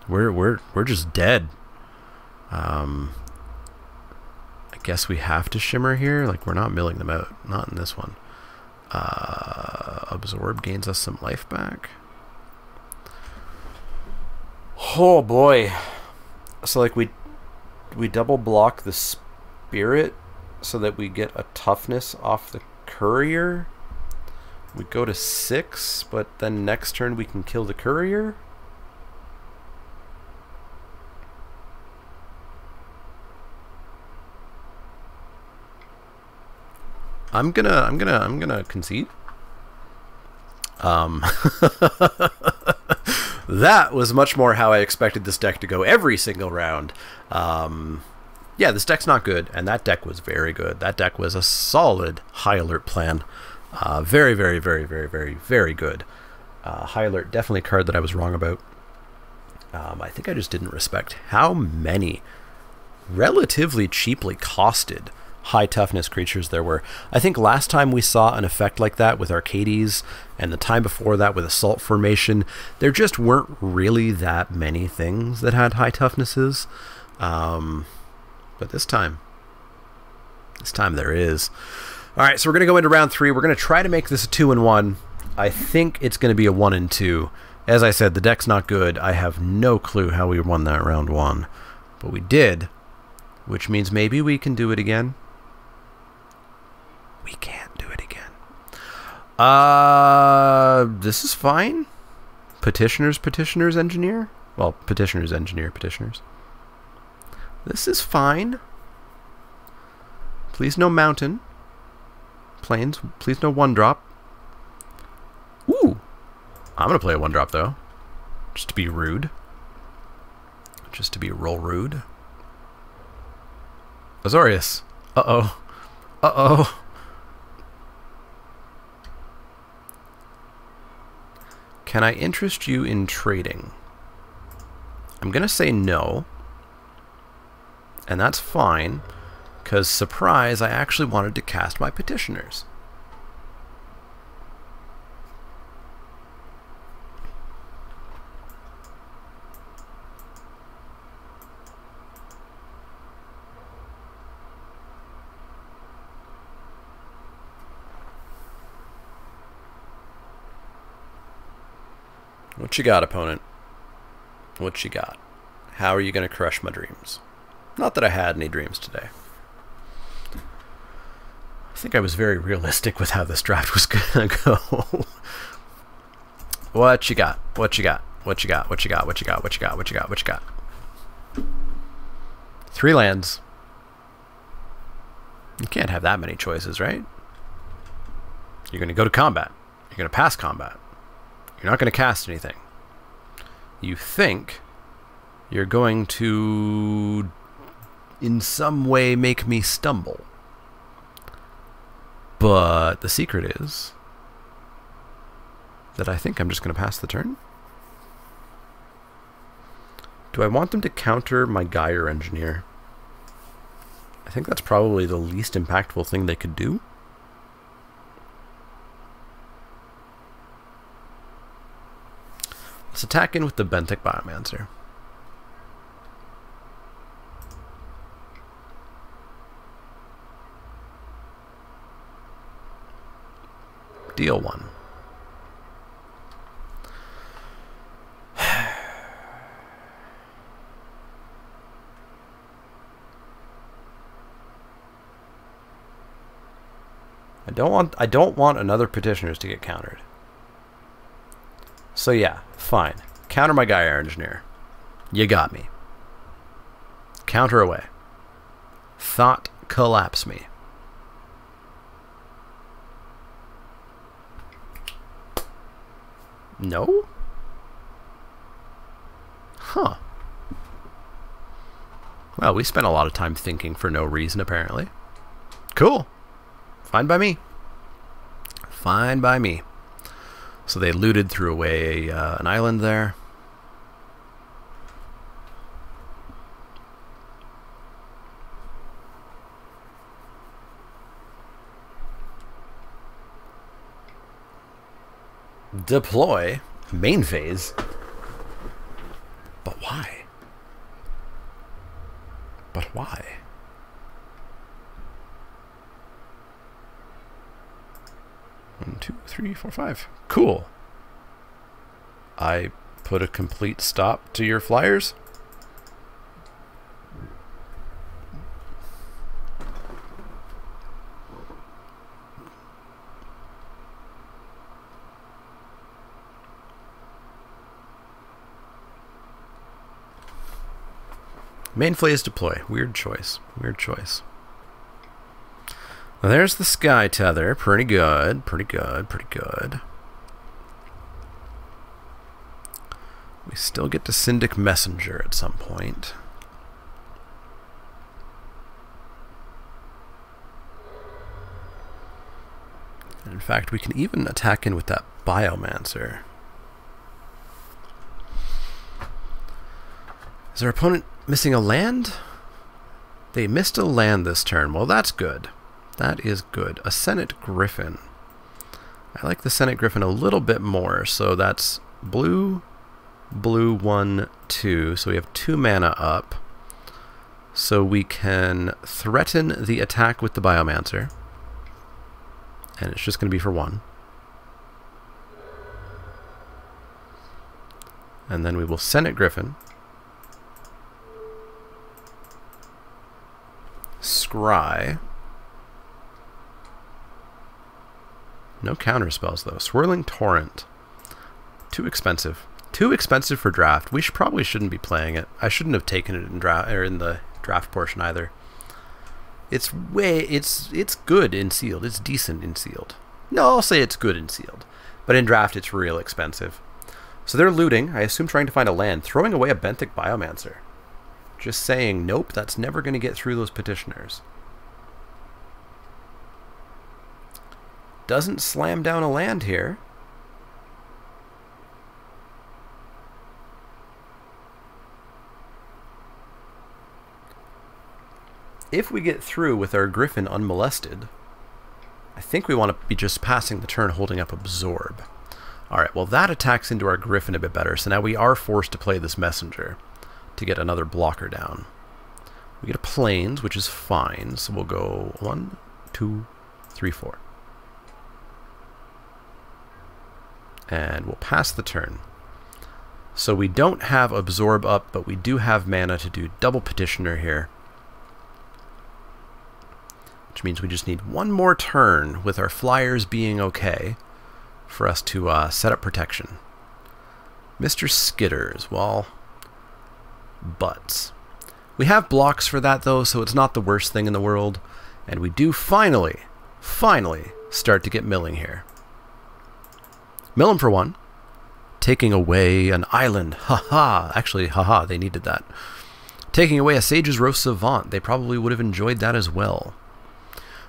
We're just dead. I guess we have to shimmer here. Like, we're not milling them out. Not in this one. Absorb gains us some life back. Oh boy. So like we double block the spirit so that we get a toughness off the courier. We go to 6, but then next turn we can kill the courier. I'm gonna concede. That was much more how I expected this deck to go every single round. Yeah, this deck's not good, and that deck was very good. That deck was a solid High Alert plan. Very, very, very, very, very, very good. High Alert, definitely a card that I was wrong about. I think I just didn't respect how many relatively cheaply costed high toughness creatures there were. I think last time we saw an effect like that with Arcades, and the time before that with Assault Formation, there just weren't really that many things that had high toughnesses. But this time there is. Alright, so we're going to go into round 3. We're going to try to make this a 2-1. I think it's going to be a 1-2. As I said, the deck's not good. I have no clue how we won that round 1. But we did, which means maybe we can do it again. We can't do it again. This is fine. Petitioners, engineer. Well, petitioners, engineer, petitioners. This is fine. Please no mountain. Plains, please no 1-drop. Ooh. I'm going to play a 1-drop though. Just to be rude. Just to be real rude. Azorius. Uh-oh. Uh-oh. Can I interest you in trading? I'm going to say no. And that's fine, because, surprise, I actually wanted to cast my petitioners. What you got, opponent? What you got? How are you going to crush my dreams? Not that I had any dreams today. I think I was very realistic with how this draft was going to go. What you got? What you got? What you got? What you got? What you got? What you got? What you got? What you got? 3 lands. You can't have that many choices, right? You're going to go to combat. You're going to pass combat. You're not going to cast anything. You think you're going to, in some way, make me stumble. But the secret is that I think I'm just going to pass the turn. Do I want them to counter my Gyre Engineer? I think that's probably the least impactful thing they could do. Let's attack in with the Benthic Biomancer. Deal 1. I don't want another petitioners to get countered. So yeah, fine. Counter my Gyre Engineer. You got me. Counter away. Thought collapse me. No? Huh. Well, we spent a lot of time thinking for no reason, apparently. Cool. Fine by me. Fine by me. So they looted, threw away an island there. Deploy. Main phase. But why? But why? One, two, three, four, 5. Cool. I put a complete stop to your flyers. Main phase deploy. Weird choice. Weird choice. Well, there's the Sky Tether. Pretty good. Pretty good. Pretty good. We still get to Syndic Messenger at some point. And in fact, we can even attack in with that Biomancer. Is our opponent missing a land? They missed a land this turn. Well, that's good. That is good. A Senate Griffin. I like the Senate Griffin a little bit more. So that's blue, blue, 1, 2. So we have 2 mana up. So we can threaten the attack with the Biomancer. And it's just going to be for 1. And then we will Senate Griffin. Scry. No counter spells though. Swirling Torrent. Too expensive. Too expensive for draft. We probably shouldn't be playing it. I shouldn't have taken it in draft or in the draft portion either. It's good in sealed. It's decent in sealed. No, I'll say it's good in sealed. But in draft it's real expensive. So they're looting, I assume trying to find a land, throwing away a Benthic Biomancer. Just saying, nope, that's never going to get through those petitioners. Doesn't slam down a land here. If we get through with our Griffin unmolested, I think we want to be just passing the turn holding up Absorb. Alright, well that attacks into our Griffin a bit better, so now we are forced to play this Messenger to get another blocker down. We get a Plains, which is fine, so we'll go 1, 2, 3, 4. And we'll pass the turn. So we don't have Absorb up, but we do have mana to do double Petitioner here. Which means we just need one more turn with our flyers being okay for us to set up protection. Mr. Skitters, well, butts. We have blocks for that though, so it's not the worst thing in the world. And we do finally start to get milling here. Mill him for one. Taking away an island. Haha. Actually, haha, they needed that. Taking away a Sage's Roast Savant. They probably would have enjoyed that as well.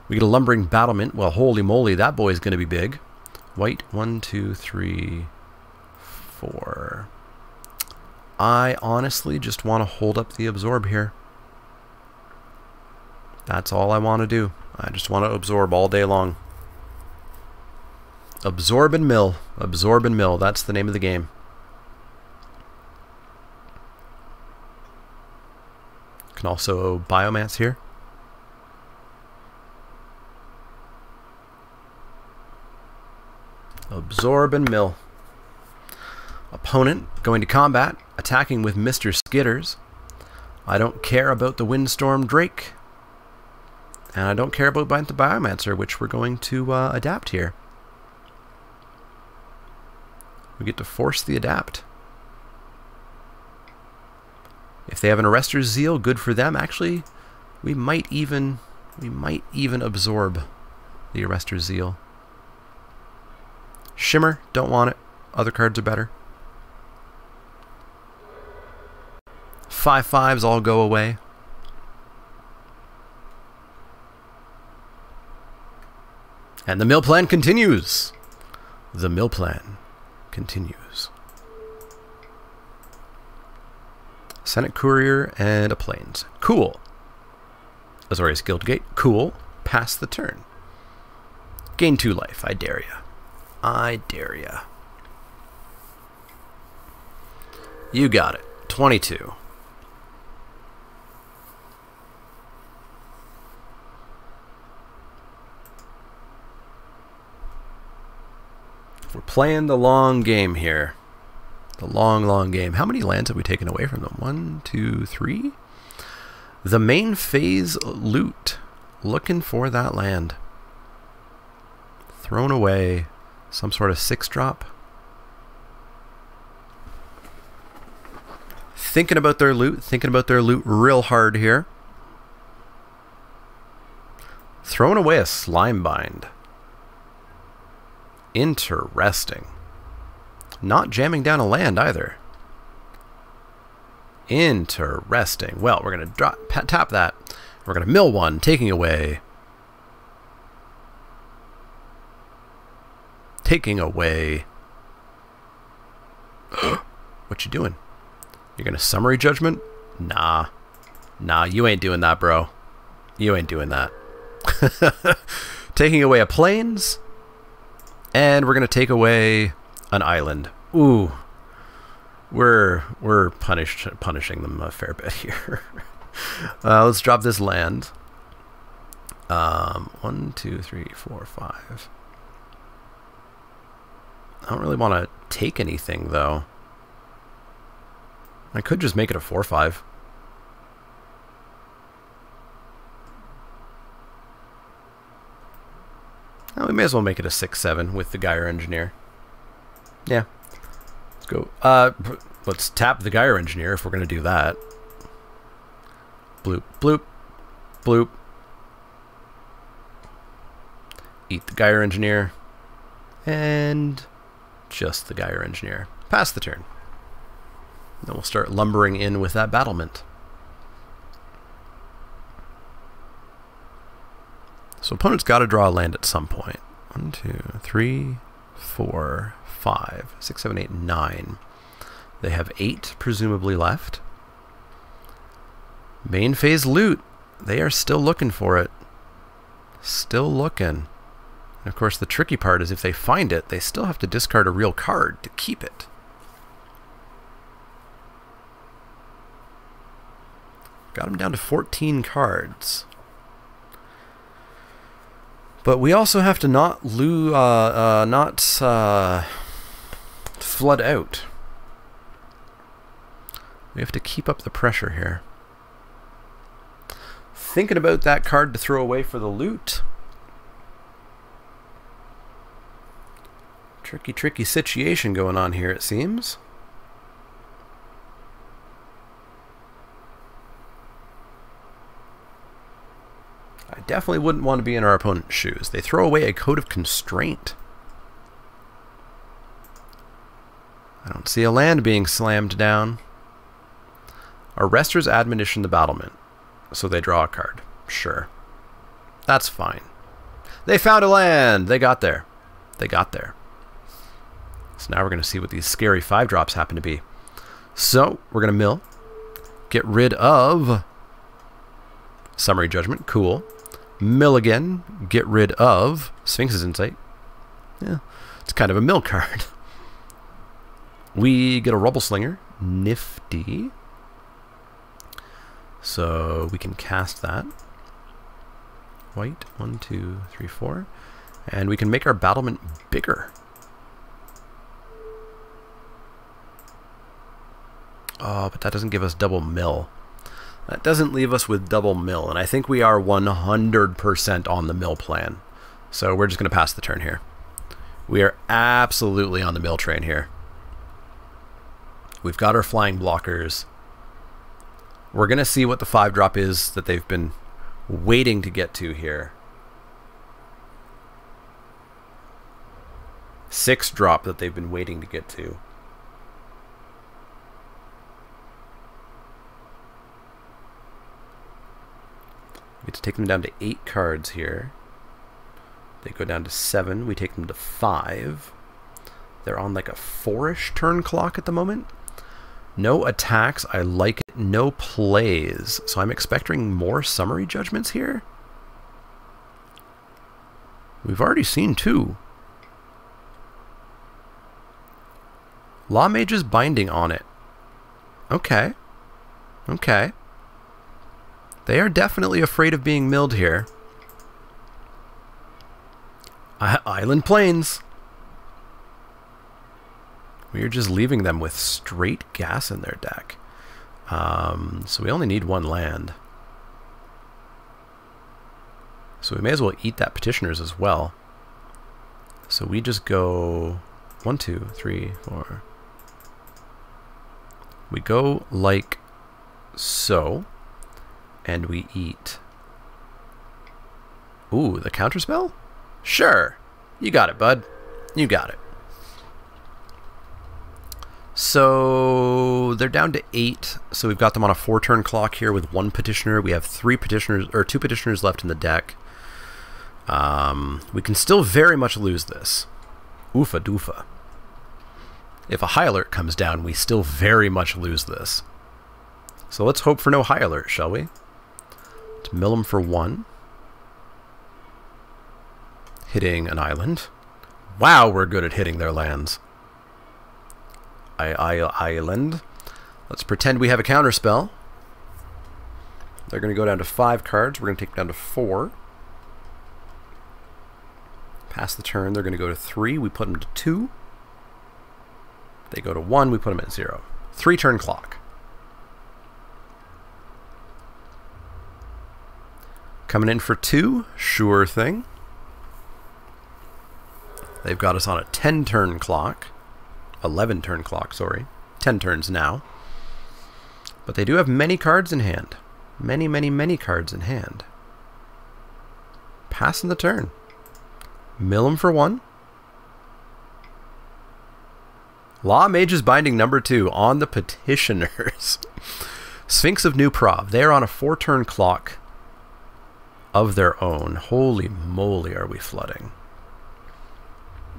We get a Lumbering Battlement. Well, holy moly, that boy's going to be big. White, 1, 2, 3, 4. I honestly just want to hold up the Absorb here. That's all I want to do. I just want to absorb all day long. Absorb and mill. Absorb and mill. That's the name of the game. Can also Biomance here. Absorb and mill. Opponent going to combat, attacking with Mr. Skitters. I don't care about the Windstorm Drake. And I don't care about the Biomancer, which we're going to adapt here. We get to force the adapt. If they have an Arrester's Zeal, good for them. Actually, we might even absorb the Arrester's Zeal. Shimmer, don't want it. Other cards are better. 5/5s all go away. And the mill plan continues. The mill plan continues. Senate Courier and a Plains. Cool. Azorius Guildgate. Cool. Pass the turn. Gain 2 life. I dare ya. I dare ya. You got it. 22. We're playing the long game here. The long game. How many lands have we taken away from them? 1, 2, 3? The main phase loot. Looking for that land. Thrown away. Some sort of 6-drop. Thinking about their loot. Thinking about their loot real hard here. Thrown away a Slimebind. Interesting. Not jamming down a land either. Interesting. Well, we're going to tap that. We're going to mill one, taking away. Taking away. What you doing? You're going to Summary Judgment? Nah. Nah, you ain't doing that, bro. You ain't doing that. Taking away a Plains. And we're going to take away an island. Ooh. We're punishing them a fair bit here. Let's drop this land. 1, 2, 3, 4, 5. I don't really want to take anything, though. I could just make it a 4/5. Well, we may as well make it a 6/7 with the Gyre Engineer. Yeah. Let's go. Let's tap the Gyre Engineer if we're going to do that. Bloop, bloop, bloop. Eat the Gyre Engineer. And just the Gyre Engineer. Pass the turn. Then we'll start lumbering in with that battlement. So opponent's got to draw a land at some point. 1, 2, 3, 4, 5, 6, 7, 8, 9. They have 8 presumably left. Main phase loot. They are still looking for it. Still looking. And of course the tricky part is if they find it, they still have to discard a real card to keep it. Got them down to 14 cards. But we also have to not flood out. We have to keep up the pressure here. Thinking about that card to throw away for the loot. Tricky, tricky situation going on here, it seems. I definitely wouldn't want to be in our opponent's shoes. They throw away a Code of Constraint. I don't see a land being slammed down. Arrester's Admonition the Battlement. So they draw a card. Sure. That's fine. They found a land! They got there. They got there. So now we're going to see what these scary 5-drops happen to be. So, we're going to mill. Get rid of Summary Judgment. Cool. Mill again. Get rid of Sphinx's Insight. Yeah, it's kind of a mill card. We get a Rubble Slinger. Nifty. So we can cast that. White. 1, 2, 3, 4. And we can make our battlement bigger. Oh, but that doesn't give us double mill. That doesn't leave us with double mill, and I think we are 100% on the mill plan. So we're just going to pass the turn here. We are absolutely on the mill train here. We've got our flying blockers. We're going to see what the 5-drop is that they've been waiting to get to here. 6-drop that they've been waiting to get to. We get to take them down to 8 cards here. They go down to 7. We take them to 5. They're on like a 4-ish turn clock at the moment. No attacks. I like it. No plays. So I'm expecting more summary judgments here. We've already seen 2. Law Mage's Binding on it. Okay. Okay. They are definitely afraid of being milled here. Island Plains. We are just leaving them with straight gas in their deck. So we only need 1 land. So we may as well eat that Petitioners as well. So we just go 1, 2, 3, 4. We go like so. And we eat. Ooh, the counterspell? Sure. You got it, bud. You got it. So they're down to 8. So we've got them on a 4-turn clock here with 1 Petitioner. We have 3 Petitioners, or 2 Petitioners left in the deck. We can still very much lose this. Oofa doofa. If a High Alert comes down, we still very much lose this. So let's hope for no High Alert, shall we? To mill them for 1. Hitting an island. Wow, we're good at hitting their lands. Island. Let's pretend we have a counterspell. They're going to go down to 5 cards. We're going to take them down to 4. Pass the turn. They're going to go to 3. We put them to 2. They go to 1. We put them at 0. 3-turn clock. Coming in for 2, sure thing. They've got us on a 10-turn clock. 11-turn clock, sorry. 10 turns now. But they do have many cards in hand. Many, many, many cards in hand. Passing the turn. Mill them for 1. Law Mage's Binding number 2 on the Petitioners. Sphinx of New Prov. They are on a 4-turn clock of their own. Holy moly, are we flooding.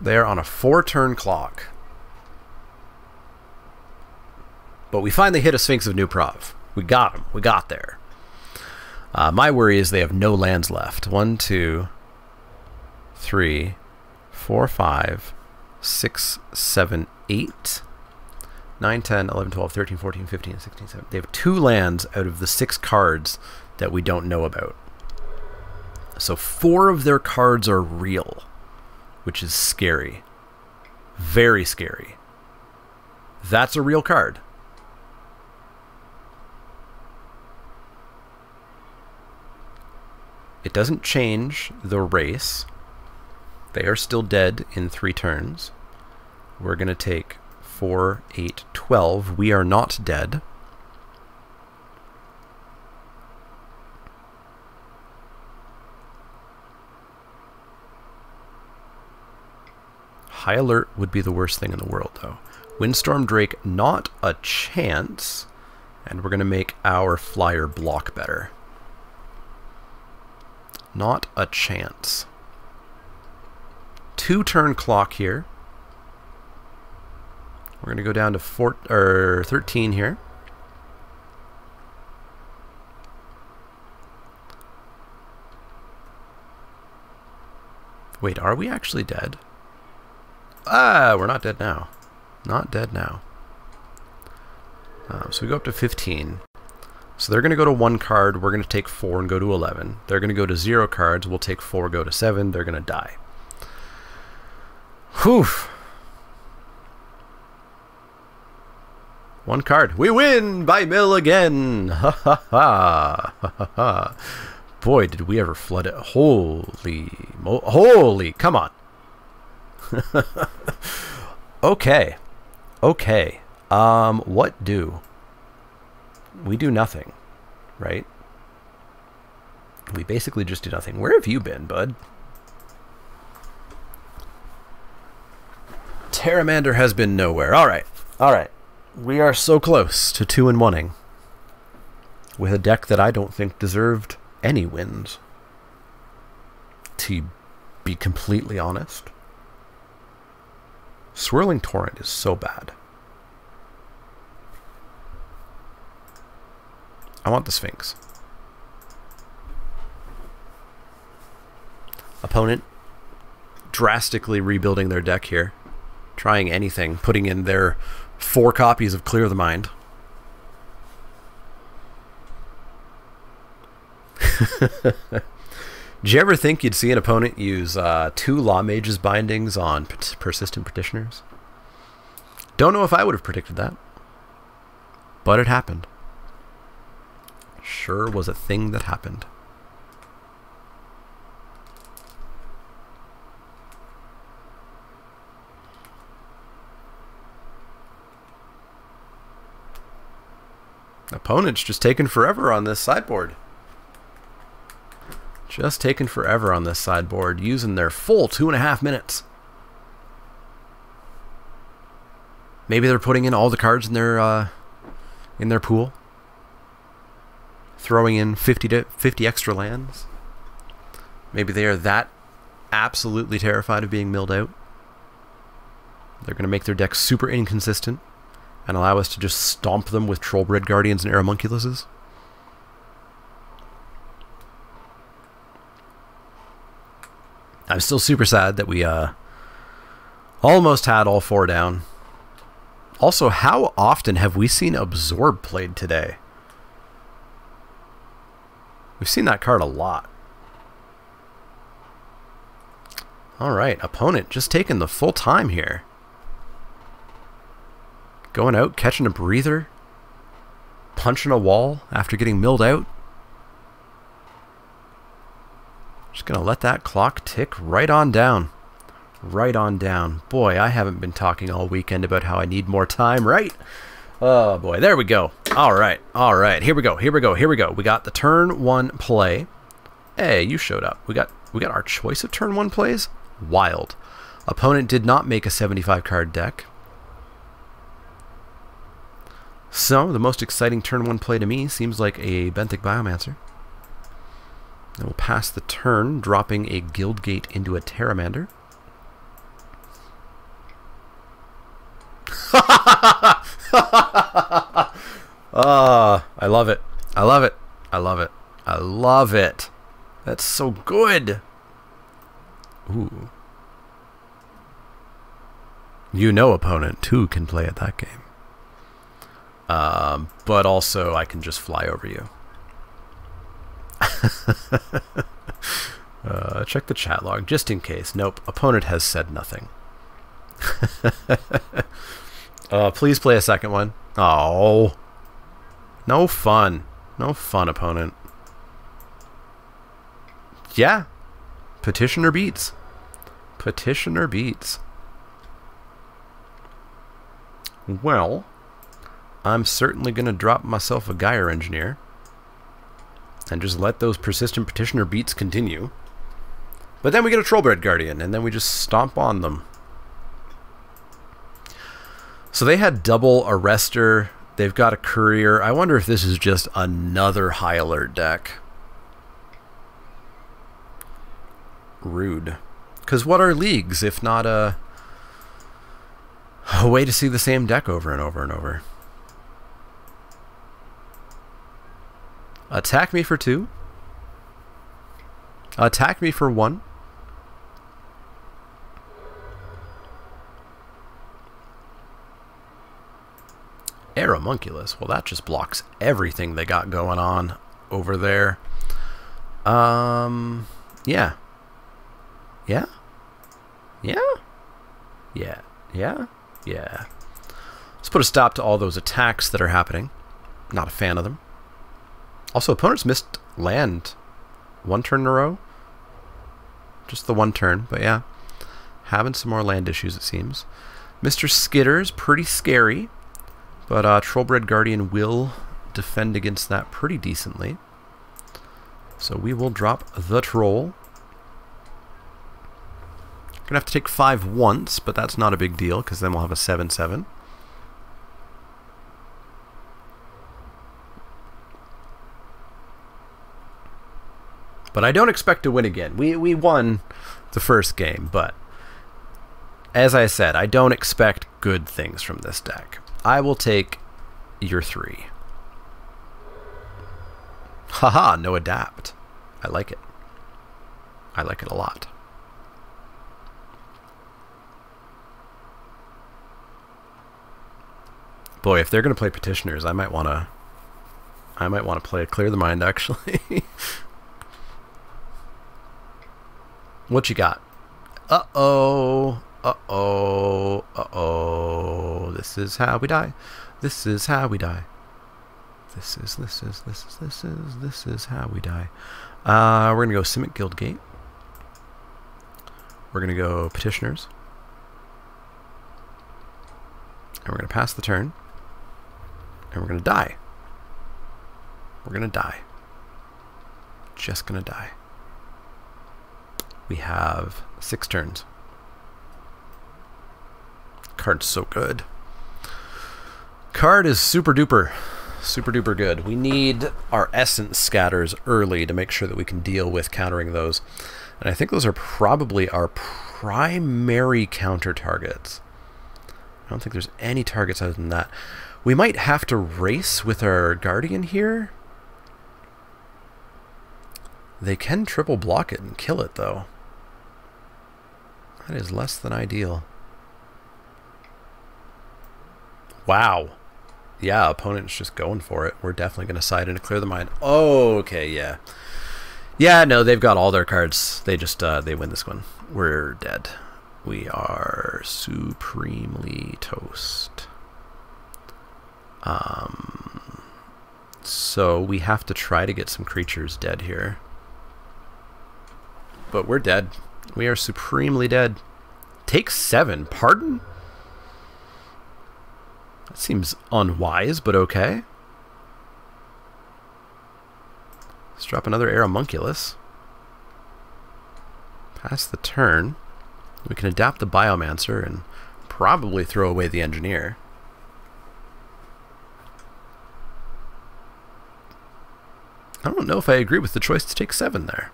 They're on a 4-turn clock. But we finally hit a Sphinx of New Prov. We got them. We got there. My worry is they have no lands left. 1, 2, 3, 4, 5, 6, 7, 8, 9, 10, 11, 12, 13, 14, 15, 16, 17. They have 2 lands out of the 6 cards that we don't know about. So 4 of their cards are real, which is scary. Very scary. That's a real card. It doesn't change the race. They are still dead in 3 turns. We're going to take 4, 8, 12. We are not dead. High alert would be the worst thing in the world, though. Windstorm Drake, not a chance. And we're going to make our flyer block better. Not a chance. 2-turn clock here. We're going to go down to 13 here. Wait, are we actually dead? Ah, we're not dead now. Not dead now. So we go up to 15. So they're going to go to 1 card. We're going to take 4 and go to 11. They're going to go to 0 cards. We'll take 4, go to 7. They're going to die. Whew. 1 card. We win by mill again. Ha ha ha. Ha ha ha. Boy, did we ever flood it. Holy, come on. Okay. Okay. What do? We do nothing, right? We basically just do nothing. Where have you been, bud? Terramander has been nowhere. All right. All right. We are so close to 2-1-ing with a deck that I don't think deserved any wins, to be completely honest. Swirling Torrent is so bad. I want the Sphinx. Opponent drastically rebuilding their deck here. Trying anything. Putting in their 4 copies of Clear the Mind. Did you ever think you'd see an opponent use 2 Law Mage's bindings on Persistent Petitioners? Don't know if I would have predicted that. But it happened. Sure was a thing that happened. Opponent's just taking forever on this sideboard. Just taking forever on this sideboard, using their full 2.5 minutes. Maybe they're putting in all the cards in their pool. Throwing in 50 extra lands. Maybe they are that absolutely terrified of being milled out. They're going to make their deck super inconsistent and allow us to just stomp them with Trollbred Guardians and Aeromunculuses. I'm still super sad that we almost had all 4 down. Also, how often have we seen Absorb played today? We've seen that card a lot. Alright, opponent just taking the full time here. Going out, catching a breather. Punching a wall after getting milled out. Just gonna let that clock tick right on down. Right on down. Boy, I haven't been talking all weekend about how I need more time, right? Oh boy, there we go. Alright, alright. Here we go, here we go, here we go. We got the turn 1 play. Hey, you showed up. We got our choice of turn 1 plays? Wild. Opponent did not make a 75 card deck. So, the most exciting turn 1 play to me seems like a Benthic Biomancer. And we'll pass the turn, dropping a Guildgate into a Terramander. I love it. I love it. I love it. I love it. That's so good. Ooh. You know, opponent 2 can play at that game. But also I can just fly over you. Check the chat log just in case. Nope, opponent has said nothing. Please play a second one. Oh, no fun. No fun, opponent. Yeah. Petitioner beats. Petitioner beats. Well, I'm certainly going to drop myself a Gyre Engineer and just let those persistent Petitioner beats continue. But then we get a Trollbred Guardian, and then we just stomp on them. So they had double Arrestor. They've got a Courier. I wonder if this is just another High Alert deck. Rude. Because what are leagues if not a way to see the same deck over and over and over? Attack me for 2. Attack me for 1. Aeromunculus. Well, that just blocks everything they got going on over there. Yeah. Yeah? Yeah? Yeah. Yeah? Yeah. Let's put a stop to all those attacks that are happening. Not a fan of them. Also, opponents missed land 1 turn in a row. Just the 1 turn, but yeah. Having some more land issues, it seems. Mr. Skitter's pretty scary, but Trollbred Guardian will defend against that pretty decently. So we will drop the Troll. Gonna have to take 5 once, but that's not a big deal, because then we'll have a 7/7. But I don't expect to win again. We won the first game, but as I said, I don't expect good things from this deck. I will take your 3. Haha, no adapt. I like it. I like it a lot. Boy, if they're going to play Petitioners, I might want to play a Clear the Mind, actually. What you got? Uh-oh. Uh-oh. Uh-oh. This is how we die. This is how we die. This is how we die. We're going to go Simic Guildgate. We're going to go Petitioners. And we're going to pass the turn. And we're going to die. We're going to die. Just going to die. We have 6 turns. Card's so good. Card is super duper good. We need our Essence Scatters early to make sure that we can deal with countering those. And I think those are probably our primary counter targets. I don't think there's any targets other than that. We might have to race with our Guardian here. They can triple block it and kill it, though. That is less than ideal. Wow. Yeah, opponent's just going for it. We're definitely going to side in to Clear the Mind. Oh, okay, yeah. Yeah, no, they've got all their cards. They just, they win this one. We're dead. We are supremely toast. So we have to try to get some creatures dead here. But we're dead. We are supremely dead. Take 7. Pardon? That seems unwise, but okay. Let's drop another Aeromunculus. Pass the turn. We can adapt the Biomancer and probably throw away the Engineer. I don't know if I agree with the choice to take 7 there.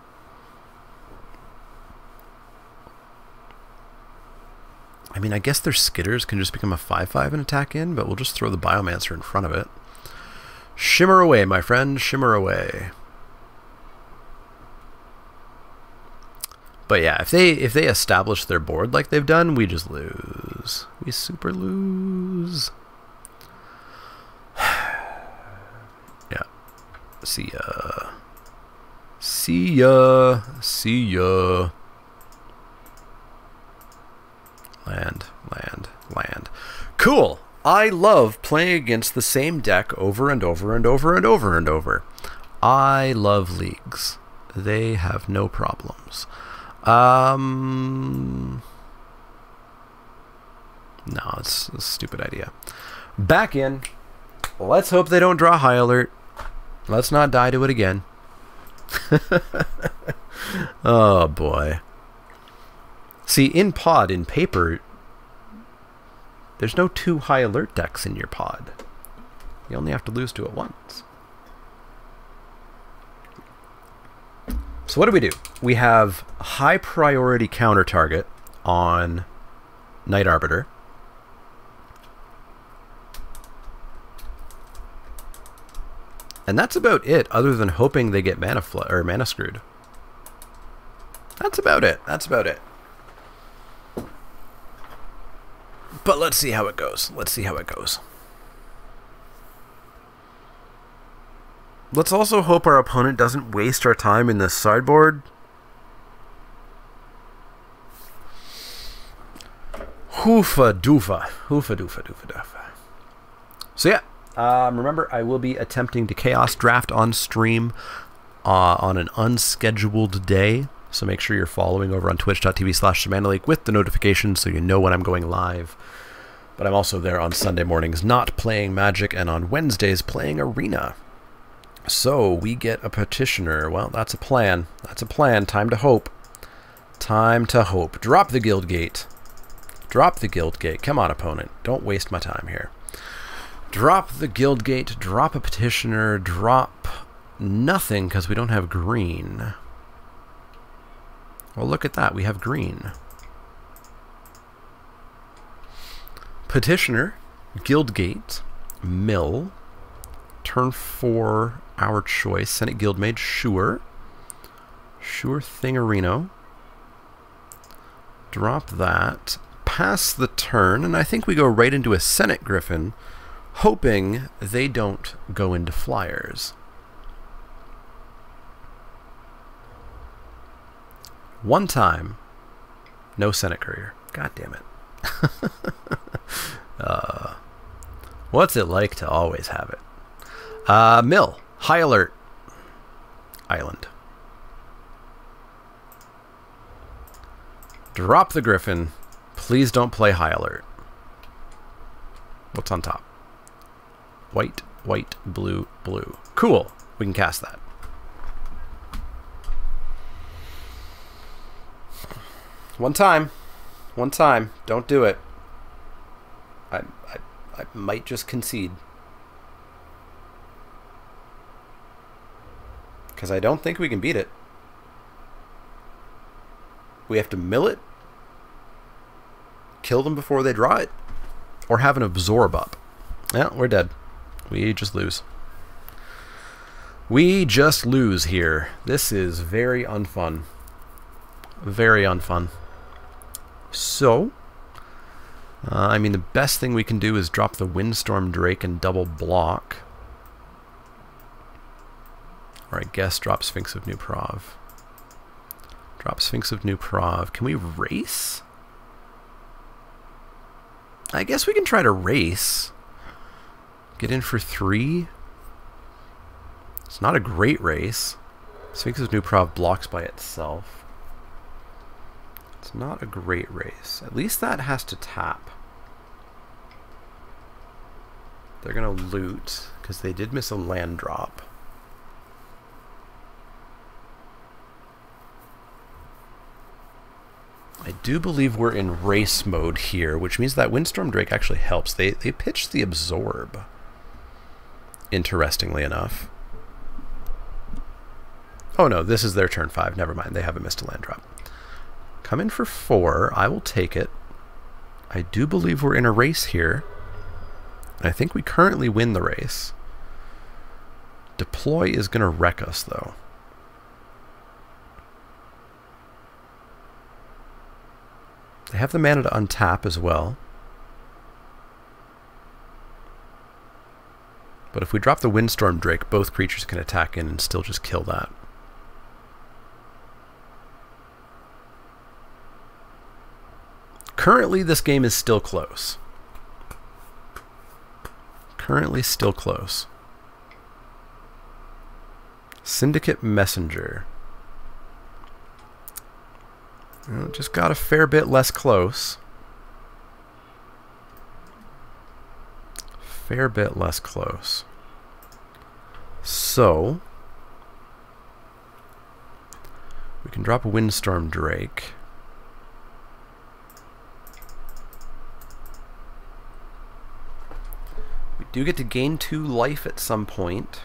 I mean, I guess their Skitters can just become a 5/5 and attack in, but we'll just throw the Biomancer in front of it. Shimmer away, my friend. Shimmer away. But yeah, if they establish their board like they've done, we just lose. We super lose. Yeah. See ya. See ya. See ya. Land, land, land. Cool. I love playing against the same deck over and over and over and over and over. I love leagues. They have no problems. No, it's a stupid idea. Back in. Let's hope they don't draw high alert. Let's not die to it again. Oh, boy. See, in pod, in paper, there's no 2 high alert decks in your pod. You only have to lose to it once. So what do? We have high priority counter target on Knight Arbiter. And that's about it, other than hoping they get mana screwed. That's about it. That's about it. But let's see how it goes. Let's see how it goes. Let's also hope our opponent doesn't waste our time in this sideboard. Hoofa doofa. Hoofa doofa doofa doofa. So yeah. Remember, I will be attempting to Chaos Draft on stream on an unscheduled day. So make sure you're following over on twitch.tv/SamanthaLeek with the notifications so you know when I'm going live. But I'm also there on Sunday mornings not playing Magic, and on Wednesdays playing Arena. So we get a petitioner. Well, that's a plan. That's a plan. Time to hope. Time to hope. Drop the Guild Gate. Drop the Guild Gate. Come on, opponent. Don't waste my time here. Drop the Guild Gate, drop a petitioner, drop nothing because we don't have green. Well, look at that. We have green. Petitioner, Guild Gate, mill, turn 4, our choice, Senate Guildmage, sure. Sure Thingarino. Drop that. Pass the turn, and I think we go right into a Senate Griffin, hoping they don't go into flyers. One time, no Senate Courier. God damn it. What's it like to always have it? Mill. High alert. Island. Drop the Griffin. Please don't play high alert. What's on top? White, white, blue, blue. Cool. We can cast that. One time. One time. Don't do it. I might just concede. Because I don't think we can beat it. We have to mill it, kill them before they draw it, or have an absorb up. Yeah, we're dead. We just lose. We just lose here. This is very unfun. Very unfun. So, I mean, the best thing we can do is drop the Windstorm Drake and double block. Or I guess drop Sphinx of New Prov. Drop Sphinx of New Prov. Can we race? I guess we can try to race. Get in for 3. It's not a great race. Sphinx of New Prov blocks by itself. It's not a great race. At least that has to tap. They're going to loot, because they did miss a land drop. I do believe we're in race mode here, which means that Windstorm Drake actually helps. They pitched the Absorb, interestingly enough. Oh no, this is their turn 5. Never mind, they haven't missed a land drop. Come in for 4. I will take it. I do believe we're in a race here. I think we currently win the race. Deploy is going to wreck us, though. They have the mana to untap as well. But if we drop the Windstorm Drake, both creatures can attack in and still just kill that. Currently, this game is still close. Currently still close. Syndicate Messenger. Well, just got a fair bit less close. Fair bit less close. So we can drop a Windstorm Drake. We do get to gain 2 life at some point.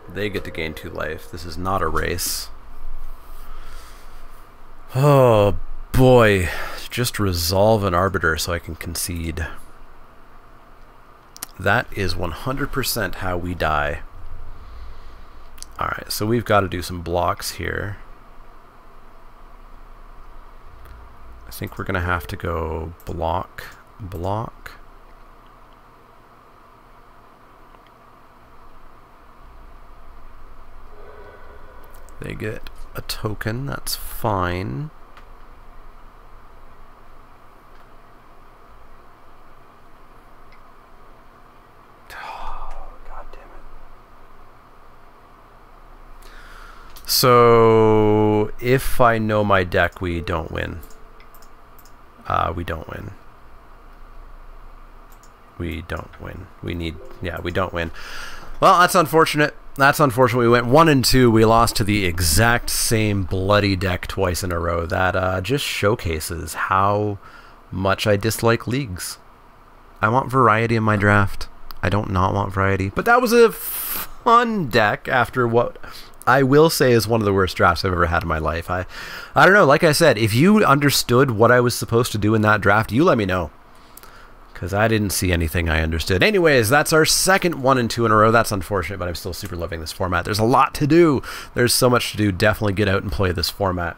They get to gain 2 life. This is not a race. Oh boy. Just resolve an Arbiter so I can concede. That is 100% how we die. Alright, so we've got to do some blocks here. I think we're going to have to go block, block. They get a token, that's fine. Oh, God damn it. So, if I know my deck, we don't win. We don't win. We don't win. We need, yeah, we don't win. Well, that's unfortunate. That's unfortunate. We went 1 and 2. We lost to the exact same bloody deck twice in a row. That just showcases how much I dislike leagues. I want variety in my draft. I don't not want variety. But that was a fun deck after what I will say is one of the worst drafts I've ever had in my life. I don't know. Like I said, if you understood what I was supposed to do in that draft, you let me know. Because I didn't see anything I understood. Anyways, that's our second 1 and 2 in a row. That's unfortunate, but I'm still super loving this format. There's a lot to do. There's so much to do. Definitely get out and play this format.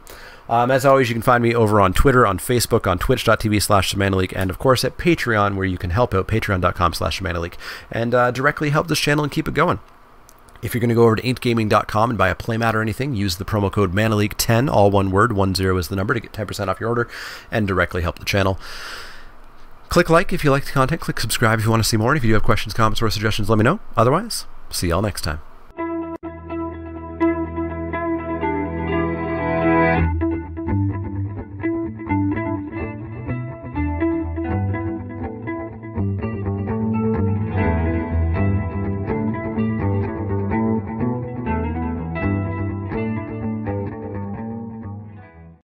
As always, you can find me over on Twitter, on Facebook, on twitch.tv/ShamanaLeek, and of course at Patreon, where you can help out, patreon.com/ShamanaLeek, and directly help this channel and keep it going. If you're going to go over to aintgaming.com and buy a playmat or anything, use the promo code ManaLeek10, all one word, 10 is the number, to get 10% off your order and directly help the channel. Click like if you like the content. Click subscribe if you want to see more. And if you do have questions, comments, or suggestions, let me know. Otherwise, see y'all next time.